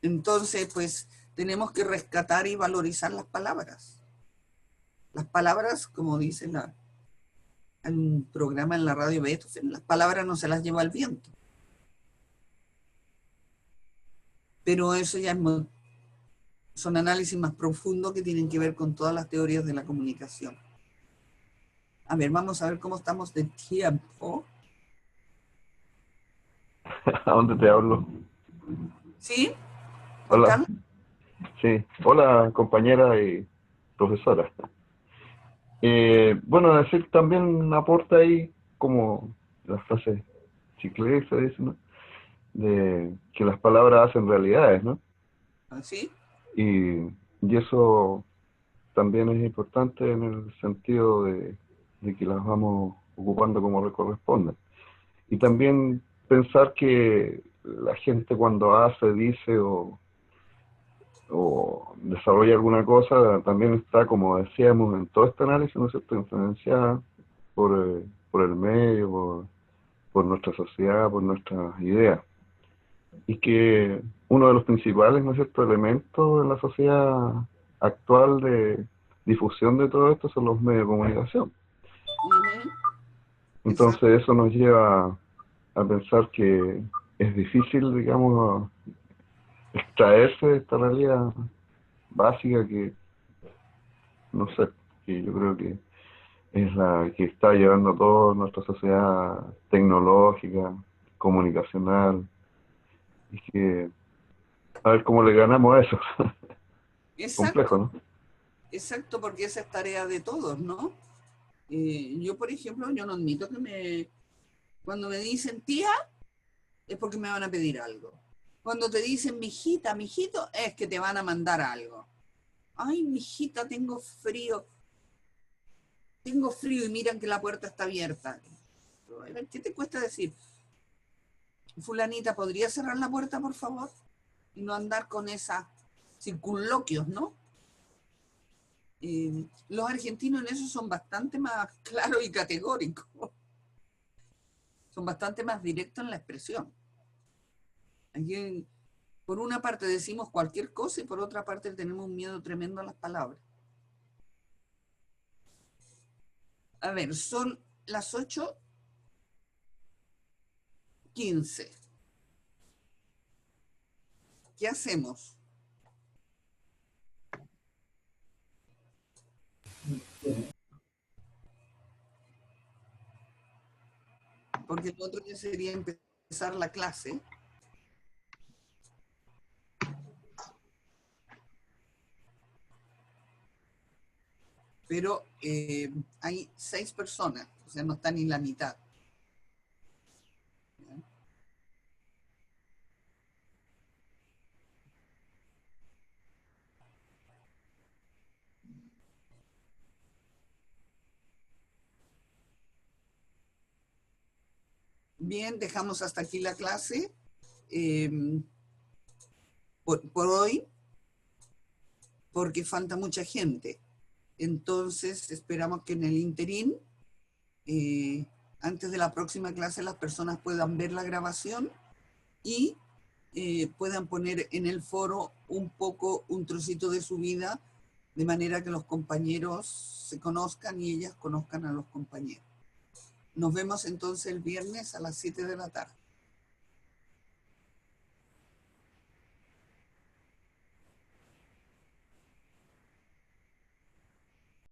Entonces, pues, tenemos que rescatar y valorizar las palabras. Las palabras, como dice en un programa en la radio Beethoven, las palabras no se las lleva el viento. Pero eso ya son análisis más profundos que tienen que ver con todas las teorías de la comunicación. A ver, vamos a ver cómo estamos de tiempo. ¿A dónde te hablo? ¿Sí? ¿Juan Hola. Carlos? Sí. Hola, compañera y profesora. Bueno, decir también aporta ahí como la frase chicle se dice, ¿no? De que las palabras hacen realidades, ¿no? ¿Sí? Y eso también es importante en el sentido de que las vamos ocupando como le corresponde. Y también pensar que la gente cuando hace, dice o desarrolla alguna cosa, también está, como decíamos, en todo este análisis, ¿no es cierto?, influenciada por el medio, por nuestra sociedad, por nuestras ideas. Y que uno de los principales, ¿no es cierto?, elementos en la sociedad actual de difusión de todo esto son los medios de comunicación. Uh-huh. Entonces eso nos lleva a pensar que es difícil, digamos, extraerse de esta realidad básica que, no sé, que yo creo que es la que está llevando a toda nuestra sociedad tecnológica, comunicacional, y que a ver cómo le ganamos a eso. Complejo, ¿no? Exacto, porque esa es tarea de todos, ¿no? Yo, por ejemplo, yo no admito que cuando me dicen tía, es porque me van a pedir algo. Cuando te dicen mijita, mijito, es que te van a mandar algo. Ay, mijita, tengo frío y miran que la puerta está abierta. ¿Qué te cuesta decir? Fulanita, ¿podría cerrar la puerta, por favor? y no andar con esos circunloquios, ¿no? Los argentinos en eso son bastante más claros y categóricos. Son bastante más directos en la expresión. Aquí, por una parte decimos cualquier cosa y por otra parte tenemos un miedo tremendo a las palabras. A ver, son las 8:15. ¿Qué hacemos? Porque el otro ya sería empezar la clase. Pero hay 6 personas, o sea, no está ni la mitad. Bien, dejamos hasta aquí la clase por hoy, porque falta mucha gente. Entonces, esperamos que en el interín, antes de la próxima clase, las personas puedan ver la grabación y puedan poner en el foro un trocito de su vida, de manera que los compañeros se conozcan y ellas conozcan a los compañeros. Nos vemos entonces el viernes a las 7 de la tarde.